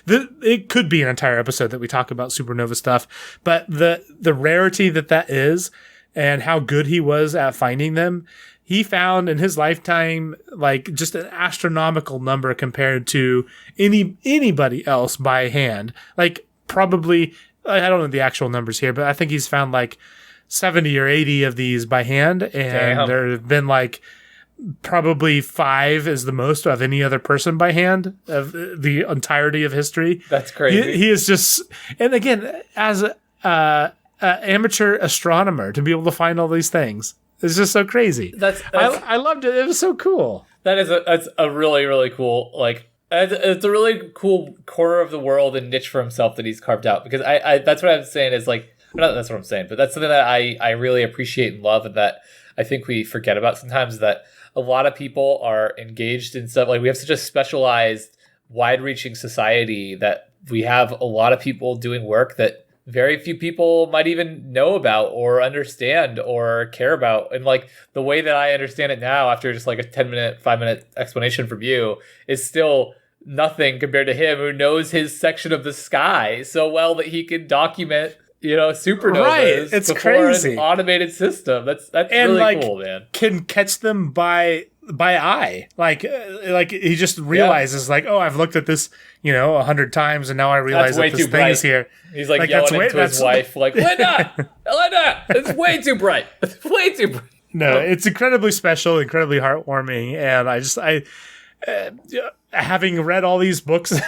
it could be an entire episode that we talk about supernova stuff, but the rarity that is and how good he was at finding them, he found in his lifetime, like, just an astronomical number compared to anybody else by hand. Like, probably, I don't know the actual numbers here, but I think he's found like 70 or 80 of these by hand. And
Damn.
there have been like probably 5 is the most of any other person by hand of the entirety of history.
That's crazy.
He is just, and again, as a amateur astronomer, to be able to find all these things, it's just so crazy. I loved it. It was so cool.
That's a really, really cool, like, it's a really cool corner of the world and niche for himself that he's carved out, because I that's what I'm saying is, like, not that's what I'm saying, but that's something that I really appreciate and love, and that I think we forget about sometimes, that a lot of people are engaged in stuff. Like, we have such a specialized, wide-reaching society that we have a lot of people doing work that very few people might even know about or understand or care about. And, like, the way that I understand it now, after just like a 10-minute, 5-minute explanation from you, is still nothing compared to him, who knows his section of the sky so well that he can document, supernovas. Right.
It's crazy.
An automated system. That's and, really, like, cool, man.
Can catch them by eye. Like he just realizes, like, oh, I've looked at this, 100 times, and now I realize that this thing is here.
He's like yelling into his wife, like, Linda, it's way too bright. It's way too bright.
No, it's incredibly special, incredibly heartwarming, and having read all these books,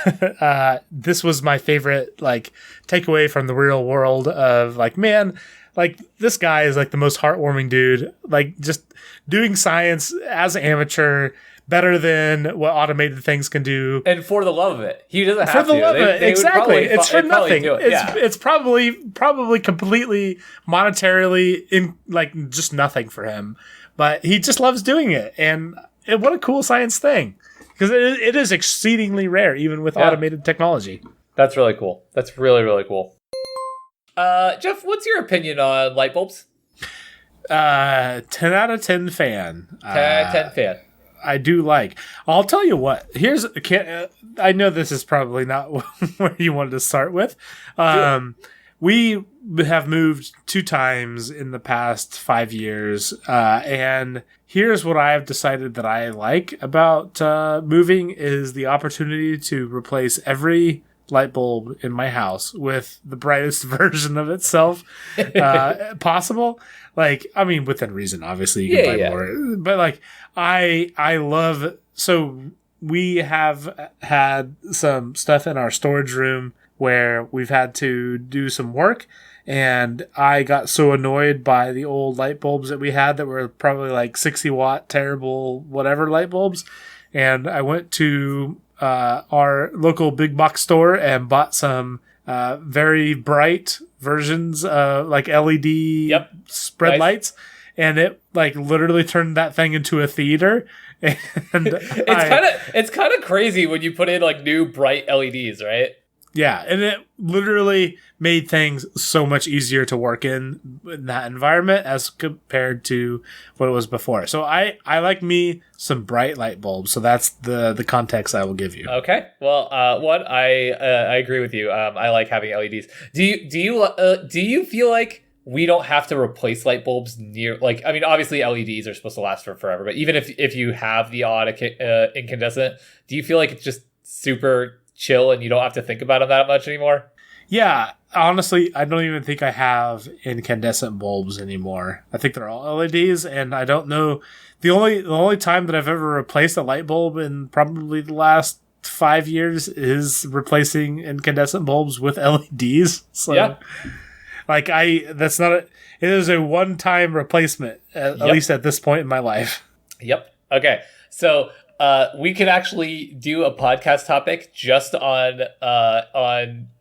this was my favorite, like, takeaway from the real world of, like, man, like, this guy is, like, the most heartwarming dude, like, just doing science as an amateur better than what automated things can do.
And for the love of it. He doesn't have to.
For the love of it, exactly. It's for nothing.
Yeah.
It's probably completely monetarily just nothing for him. But he just loves doing it. And what a cool science thing. Because it is exceedingly rare, even with automated technology.
That's really cool. That's really, really cool. Jeff, what's your opinion on light bulbs?
10 out of 10 fan.
10 out of 10 fan.
I do like. I'll tell you what. I know this is probably not where you wanted to start with. We have moved 2 times in the past 5 years, and here's what I have decided that I like about moving is the opportunity to replace every light bulb in my house with the brightest version of itself possible. Like, I mean, within reason, obviously you can buy more, but, like, I love, so we have had some stuff in our storage room where we've had to do some work, and I got so annoyed by the old light bulbs that we had that were probably like 60 watt terrible whatever light bulbs, and I went to our local big box store and bought some very bright versions of, like, LED spread lights, and it, like, literally turned that thing into a theater. And
it's kind of crazy when you put in, like, new bright LEDs, right?
Yeah, and it literally made things so much easier to work in that environment as compared to what it was before. So I like me some bright light bulbs. So that's the context I will give you.
Okay. Well, I agree with you. I like having LEDs. Do you feel like we don't have to replace light bulbs near, like, I mean, obviously LEDs are supposed to last for forever, but even if you have the odd incandescent, do you feel like it's just super chill and you don't have to think about them that much anymore?
Yeah, honestly, I don't even think I have incandescent bulbs anymore. I think they're all LEDs, and I don't know. The only time that I've ever replaced a light bulb in probably the last 5 years is replacing incandescent bulbs with LEDs. So, yeah. Like, that's not it is a one-time replacement, at least at this point in my life.
Yep. Okay. So, we could actually do a podcast topic just on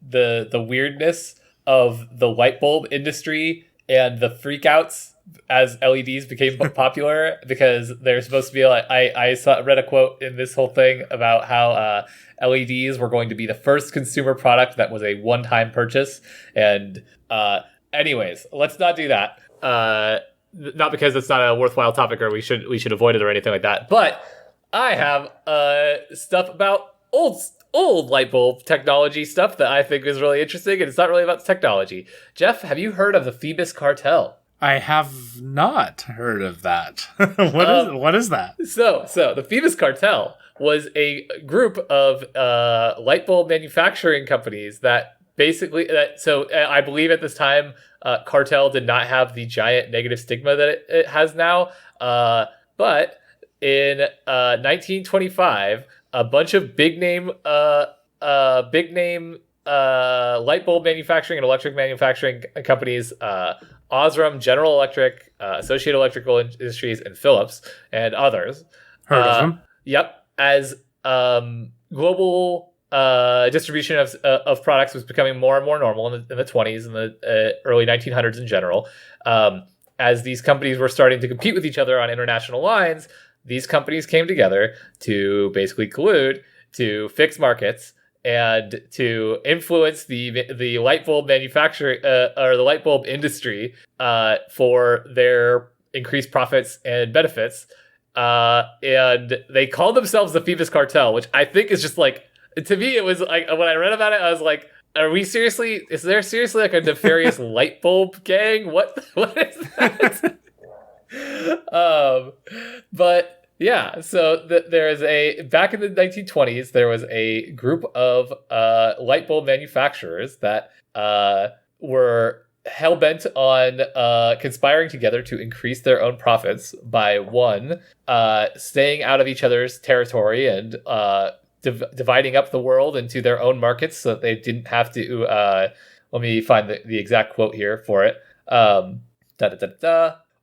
the weirdness of the light bulb industry and the freakouts as LEDs became popular, because they're supposed to be like, read a quote in this whole thing about how LEDs were going to be the first consumer product that was a one-time purchase. And anyways, let's not do that. Not because it's not a worthwhile topic or we should avoid it or anything like that. But I have stuff about old light bulb technology stuff that I think is really interesting, and it's not really about technology. Jeff, have you heard of the Phoebus Cartel?
I have not heard of that. What is that?
So the Phoebus Cartel was a group of light bulb manufacturing companies that basically I believe at this time cartel did not have the giant negative stigma that it has now, but in 1925 a bunch of big name light bulb manufacturing and electric manufacturing companies, Osram, General Electric, Associated Electrical Industries, and Philips, and others.
Heard of them?
Yep. As global distribution of products was becoming more and more normal in the 20s and the early 1900s in general, as these companies were starting to compete with each other on international lines, these companies came together to basically collude to fix markets and to influence the light bulb manufacturing or the light bulb industry for their increased profits and benefits. And they called themselves the Phoebus Cartel, which I think is just like, to me, it was like, when I read about it, I was like, is there seriously like a nefarious light bulb gang? What is that? But yeah, so back in the 1920s, there was a group of light bulb manufacturers that were hell-bent on conspiring together to increase their own profits by staying out of each other's territory and dividing up the world into their own markets so that they didn't have to let me find the exact quote here for it.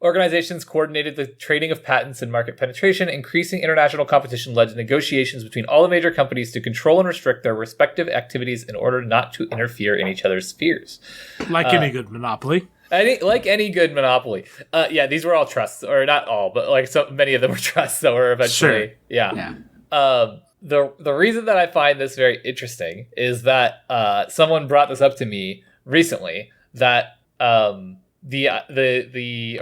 Organizations coordinated the trading of patents and market penetration. Increasing international competition led to negotiations between all the major companies to control and restrict their respective activities in order not to interfere in each other's spheres.
Like any good monopoly.
Like any good monopoly. Yeah, these were all trusts, or not all, but like so many of them were trusts that were eventually. Sure. Yeah. The reason that I find this very interesting is that someone brought this up to me recently, that or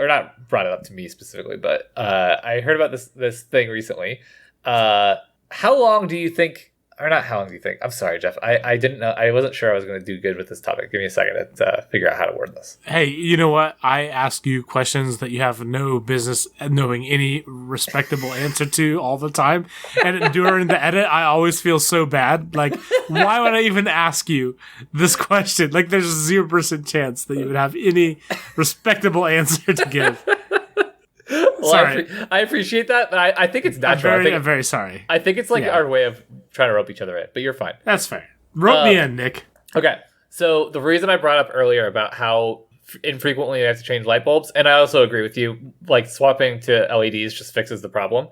not brought it up to me specifically, but I heard about this thing recently. How long do you think? Or not how long do you think? I'm sorry, Jeff. I didn't know. I wasn't sure I was going to do good with this topic. Give me a second to figure out how to word this.
Hey, you know what? I ask you questions that you have no business knowing any respectable answer to all the time. And during the edit, I always feel so bad. Like, why would I even ask you this question? Like, there's a 0% chance that you would have any respectable answer to give.
Well, sorry. I appreciate that, but I think it's natural.
I'm very sorry.
I think it's like our way of trying to rope each other in, but you're fine.
That's fair. Rope me in, Nick.
Okay. So the reason I brought up earlier about how infrequently you have to change light bulbs, and I also agree with you, like swapping to LEDs just fixes the problem.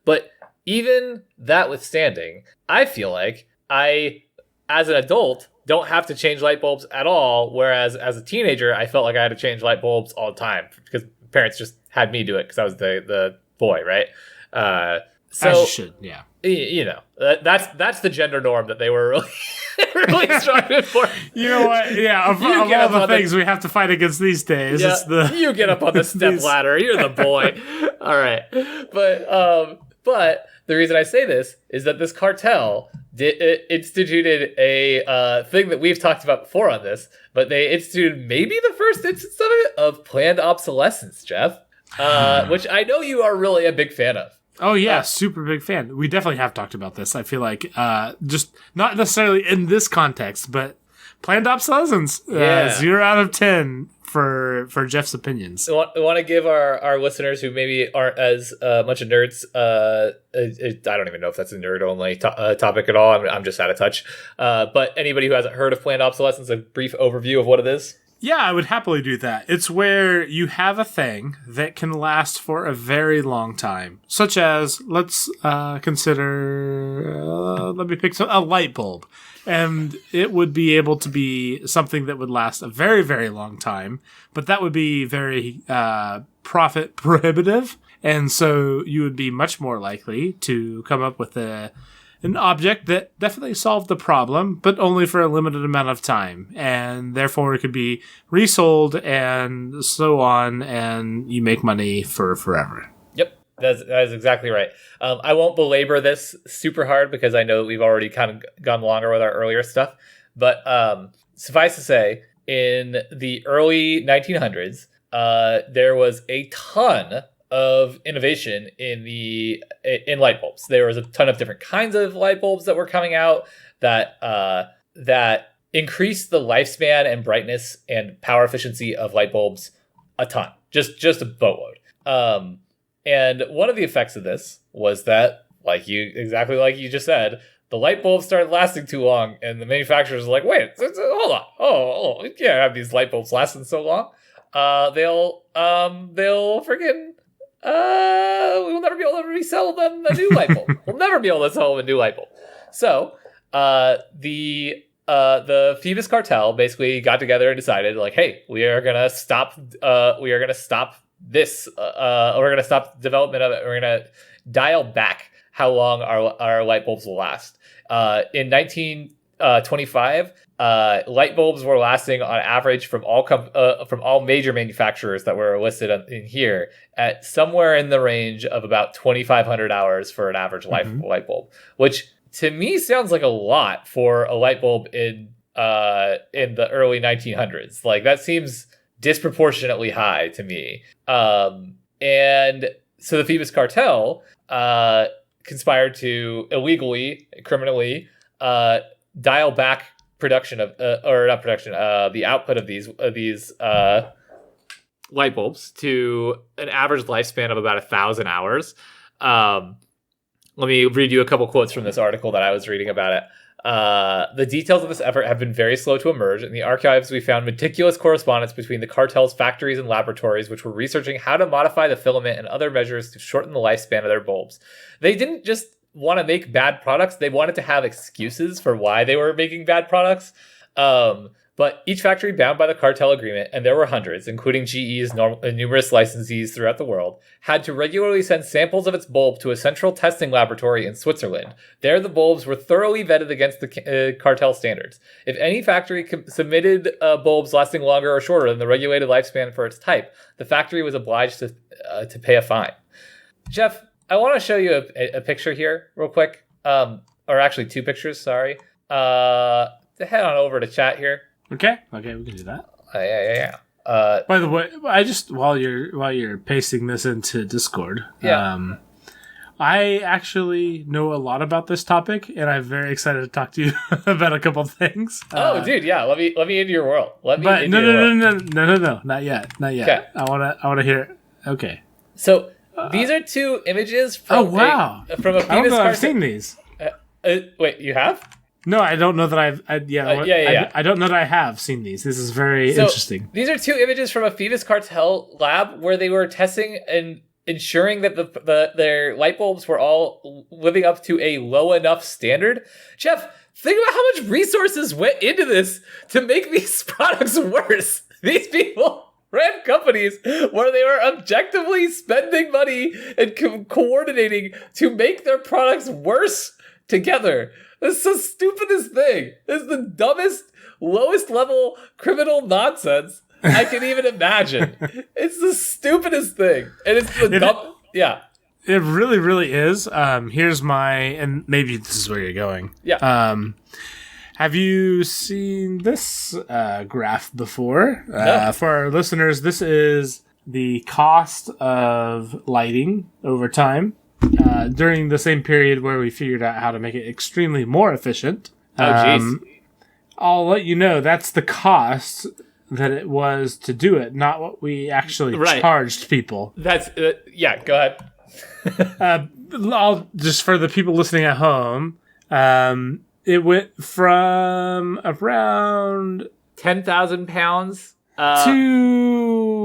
But even that withstanding, I feel like I, as an adult, don't have to change light bulbs at all, whereas as a teenager, I felt like I had to change light bulbs all the time because parents just had me do it because I was the boy, right? So
as you should, yeah.
You know, that's the gender norm that they were really, really striving for.
You know what? Yeah, of all the things we have to fight against these days,
yeah,
it's
you get up on the step ladder. You're the boy. All right, but the reason I say this is that this cartel instituted a thing that we've talked about before on this, but they instituted maybe the first instance of it, of planned obsolescence, Jeff, which I know you are really a big fan of.
Oh yeah, super big fan. We definitely have talked about this. I feel like just not necessarily in this context, but planned obsolescence. 0 out of 10 for Jeff's opinions.
I want to give our listeners who maybe aren't as much of nerds. I don't even know if that's a nerd only topic at all. I'm just out of touch. But anybody who hasn't heard of planned obsolescence, a brief overview of what it is.
Yeah, I would happily do that. It's where you have a thing that can last for a very long time, such as let's consider. Let me pick a light bulb, and it would be able to be something that would last a very, very long time, but that would be very profit prohibitive, and so you would be much more likely to come up with an object that definitely solved the problem, but only for a limited amount of time. And therefore it could be resold and so on, and you make money for forever.
Yep, that is exactly right. I won't belabor this super hard because I know we've already kind of gone longer with our earlier stuff. But suffice to say, in the early 1900s, there was a ton of innovation in light bulbs. There was a ton of different kinds of light bulbs that were coming out that increased the lifespan and brightness and power efficiency of light bulbs a ton, just a boatload. And one of the effects of this was that, exactly like you just said, the light bulbs started lasting too long, and the manufacturers were like, "Wait, hold on, oh, we can't have these light bulbs lasting so long. They'll freaking." We will never be able to resell them a new light bulb. We'll never be able to sell them a new light bulb. So, the Phoebus cartel basically got together and decided, like, hey, we are gonna stop this. We're gonna stop development of it. We're gonna dial back how long our light bulbs will last. In 1925. Light bulbs were lasting on average from all major manufacturers that were listed in here at somewhere in the range of about 2,500 hours for an average light bulb, which to me sounds like a lot for a light bulb in the early 1900s. Like, that seems disproportionately high to me. And so the Phoebus cartel conspired to illegally, criminally dial back production of the output of these light bulbs to an average lifespan of about 1,000 hours. Let me read you a couple quotes from this article that I was reading about it. The details of this effort have been very slow to emerge. In the archives, we found meticulous correspondence between the cartel's factories and laboratories, which were researching how to modify the filament and other measures to shorten the lifespan of their bulbs. They didn't just want to make bad products. They wanted to have excuses for why they were making bad products. But each factory bound by the cartel agreement, and there were hundreds, including GE's numerous licensees throughout the world, had to regularly send samples of its bulb to a central testing laboratory in Switzerland. There, the bulbs were thoroughly vetted against the cartel standards. If any factory submitted bulbs lasting longer or shorter than the regulated lifespan for its type, the factory was obliged to pay a fine. Jeff, I want to show you a picture here real quick. Or actually two pictures, sorry. Head on over to chat here.
Okay, we can do that.
Yeah.
By the way, I just while you're pasting this into Discord, I actually know a lot about this topic, and I'm very excited to talk to you about a couple things.
Dude, yeah. Let me into your world.
No, not yet. Okay. I wanna hear it. Okay.
So these are two images from
from a Phoebus
cartel.
I've seen these.
Wait, you have?
No, I don't know that I don't know that I have seen these. This is very interesting.
These are two images from a Phoebus cartel lab where they were testing and ensuring that their light bulbs were all living up to a low enough standard. Jeff, think about how much resources went into this to make these products worse. These people ran companies where they were objectively spending money and coordinating to make their products worse together. This is the stupidest thing. This is the dumbest, lowest level criminal nonsense I can even imagine. It's the stupidest thing. And it's the dumb... Yeah.
It really, really is. Here's and maybe this is where you're going.
Yeah.
Have you seen this graph before?
No.
For our listeners, this is the cost of lighting over time. During the same period where we figured out how to make it extremely more efficient.
Oh, jeez.
I'll let you know that's the cost that it was to do it, not what we actually charged people.
That's, yeah, go ahead.
I'll just for the people listening at home, it went from around
10,000 pounds
To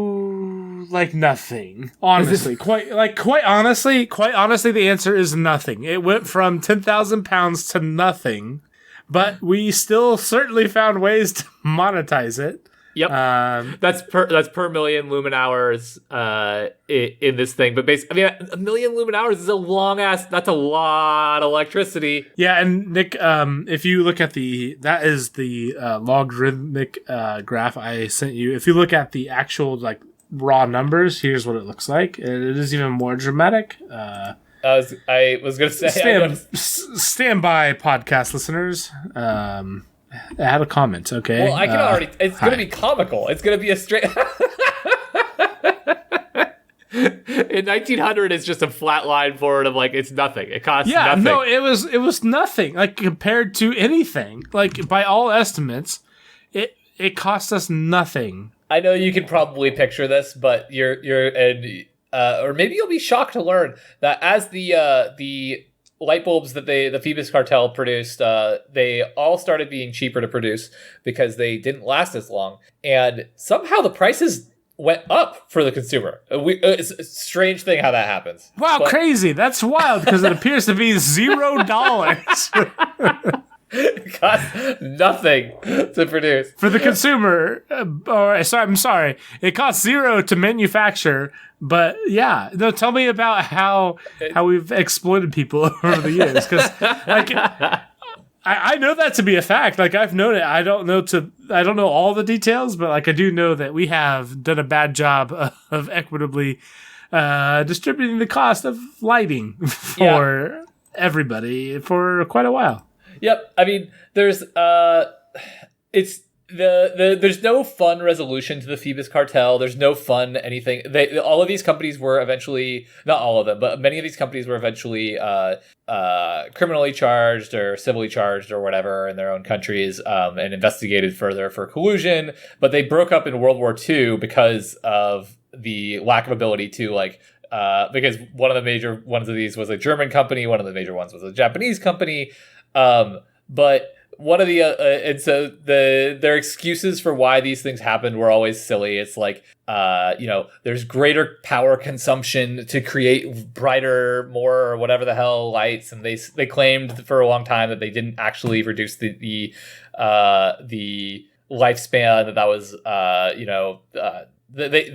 like nothing. Honestly, quite honestly, the answer is nothing. It went from 10,000 pounds to nothing, but we still certainly found ways to monetize it.
Yep, that's per million lumen hours in this thing. But basically, I mean, a million lumen hours is a long ass. That's a lot of electricity.
Yeah, and Nick, if you look at that is the logarithmic graph I sent you. If you look at the actual like raw numbers, here's what it looks like. It is even more dramatic.
I was gonna say
stand by, podcast listeners. Add a comment, okay?
Well, I can already. It's going to be comical. It's going to be a straight. In 1900, it's just a flat line forward of like it's nothing. It costs nothing.
No, it was nothing. Like compared to anything, like by all estimates, it cost us nothing.
I know you can probably picture this, but or maybe you'll be shocked to learn that as the light bulbs that the Phoebus cartel produced, they all started being cheaper to produce because they didn't last as long, and somehow the prices went up for the consumer. It's a strange thing how that happens.
Wow, crazy! That's wild because it appears to be $0.
It costs nothing to produce
for the consumer. I'm sorry. It costs 0 to manufacture. But yeah, no. Tell me about how we've exploited people over the years, because like I know that to be a fact. Like I've known it. I don't know all the details, but like I do know that we have done a bad job of equitably distributing the cost of lighting for everybody for quite a while.
Yep. I mean, there's there's no fun resolution to the Phoebus cartel. There's no fun anything. All of these companies were eventually, not all of them, but many of these companies were eventually criminally charged or civilly charged or whatever in their own countries, and investigated further for collusion. But they broke up in World War II because of the lack of ability to because one of the major ones of these was a German company, one of the major ones was a Japanese company. But one of the and so their excuses for why these things happened were always silly. It's like there's greater power consumption to create brighter, more or whatever the hell lights, and they claimed for a long time that they didn't actually reduce the lifespan. That was there's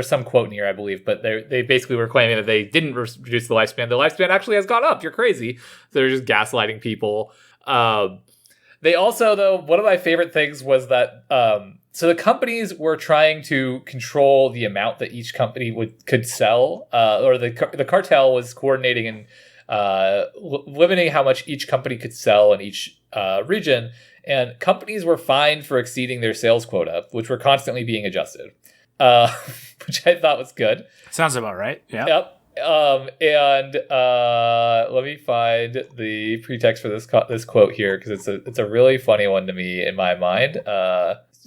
some quote in here, I believe, but they basically were claiming that they didn't reduce the lifespan. The lifespan actually has gone up. You're crazy. So they're just gaslighting people. They also, though, one of my favorite things was that so the companies were trying to control the amount that each company could sell, or the cartel was coordinating and limiting how much each company could sell in each region. And companies were fined for exceeding their sales quota, which were constantly being adjusted, which I thought was good.
Sounds about right. Yeah.
Yep. Let me find the pretext for this quote here, because it's a really funny one to me in my mind.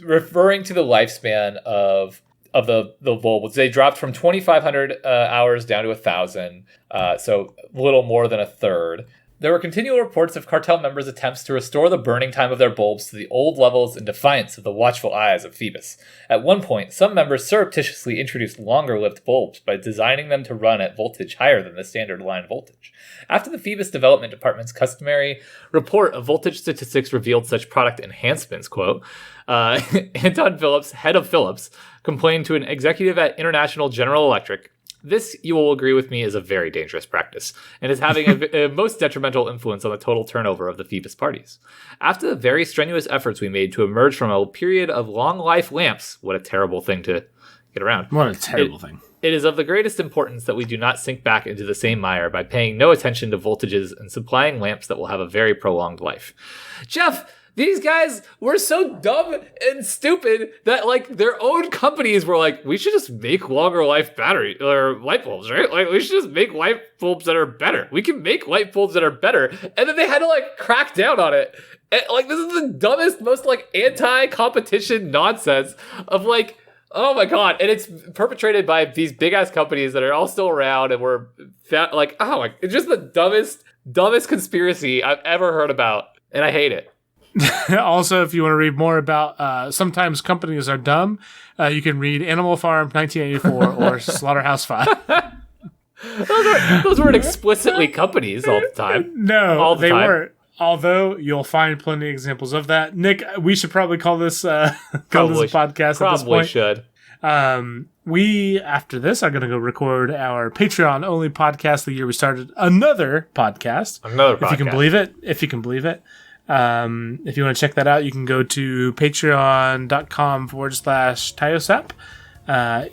Referring to the lifespan of the bulbs, they dropped from 2,500 hours down to 1,000, so a little more than a third. There were continual reports of cartel members' attempts to restore the burning time of their bulbs to the old levels in defiance of the watchful eyes of Phoebus. At one point, some members surreptitiously introduced longer-lived bulbs by designing them to run at voltage higher than the standard line voltage. After the Phoebus Development Department's customary report of voltage statistics revealed such product enhancements, quote, Anton Phillips, head of Philips, complained to an executive at International General Electric, "This, you will agree with me, is a very dangerous practice, and is having a most detrimental influence on the total turnover of the Phoebus parties. After the very strenuous efforts we made to emerge from a period of long-life lamps," what a terrible thing to get around.
What a terrible thing.
"It is of the greatest importance that we do not sink back into the same mire by paying no attention to voltages and supplying lamps that will have a very prolonged life." Jeff, these guys were so dumb and stupid that their own companies were like, we should just make longer life battery or light bulbs, right? Like we should just make light bulbs that are better. We can make light bulbs that are better. And then they had to crack down on it. And, this is the dumbest, most anti-competition nonsense of oh my God. And it's perpetrated by these big ass companies that are all still around, and we're it's just the dumbest conspiracy I've ever heard about. And I hate it.
Also, if you want to read more about Sometimes Companies Are Dumb, you can read Animal Farm 1984 or Slaughterhouse-Five.
Those weren't explicitly companies all the time.
No,
all the
they
time.
weren't. Although you'll find plenty of examples of that. Nick, we should probably call this a podcast at this point.
Probably should.
We, after this, are going to go record our Patreon-only podcast the year we started another podcast. If you can believe it. If you want to check that out, you can go to patreon.com/Tyosap.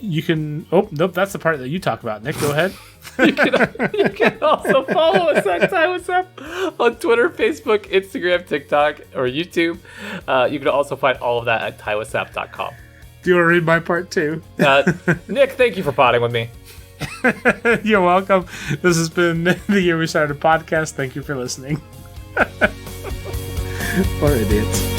You can... Oh, nope, that's the part that you talk about. Nick, go ahead.
You can also follow us at Tyosap on Twitter, Facebook, Instagram, TikTok, or YouTube. You can also find all of that at Tyosap.com.
Do you want to read my part too?
Nick, thank you for potting with me.
You're welcome. This has been the Year We Started podcast. Thank you for listening. Poor idiots.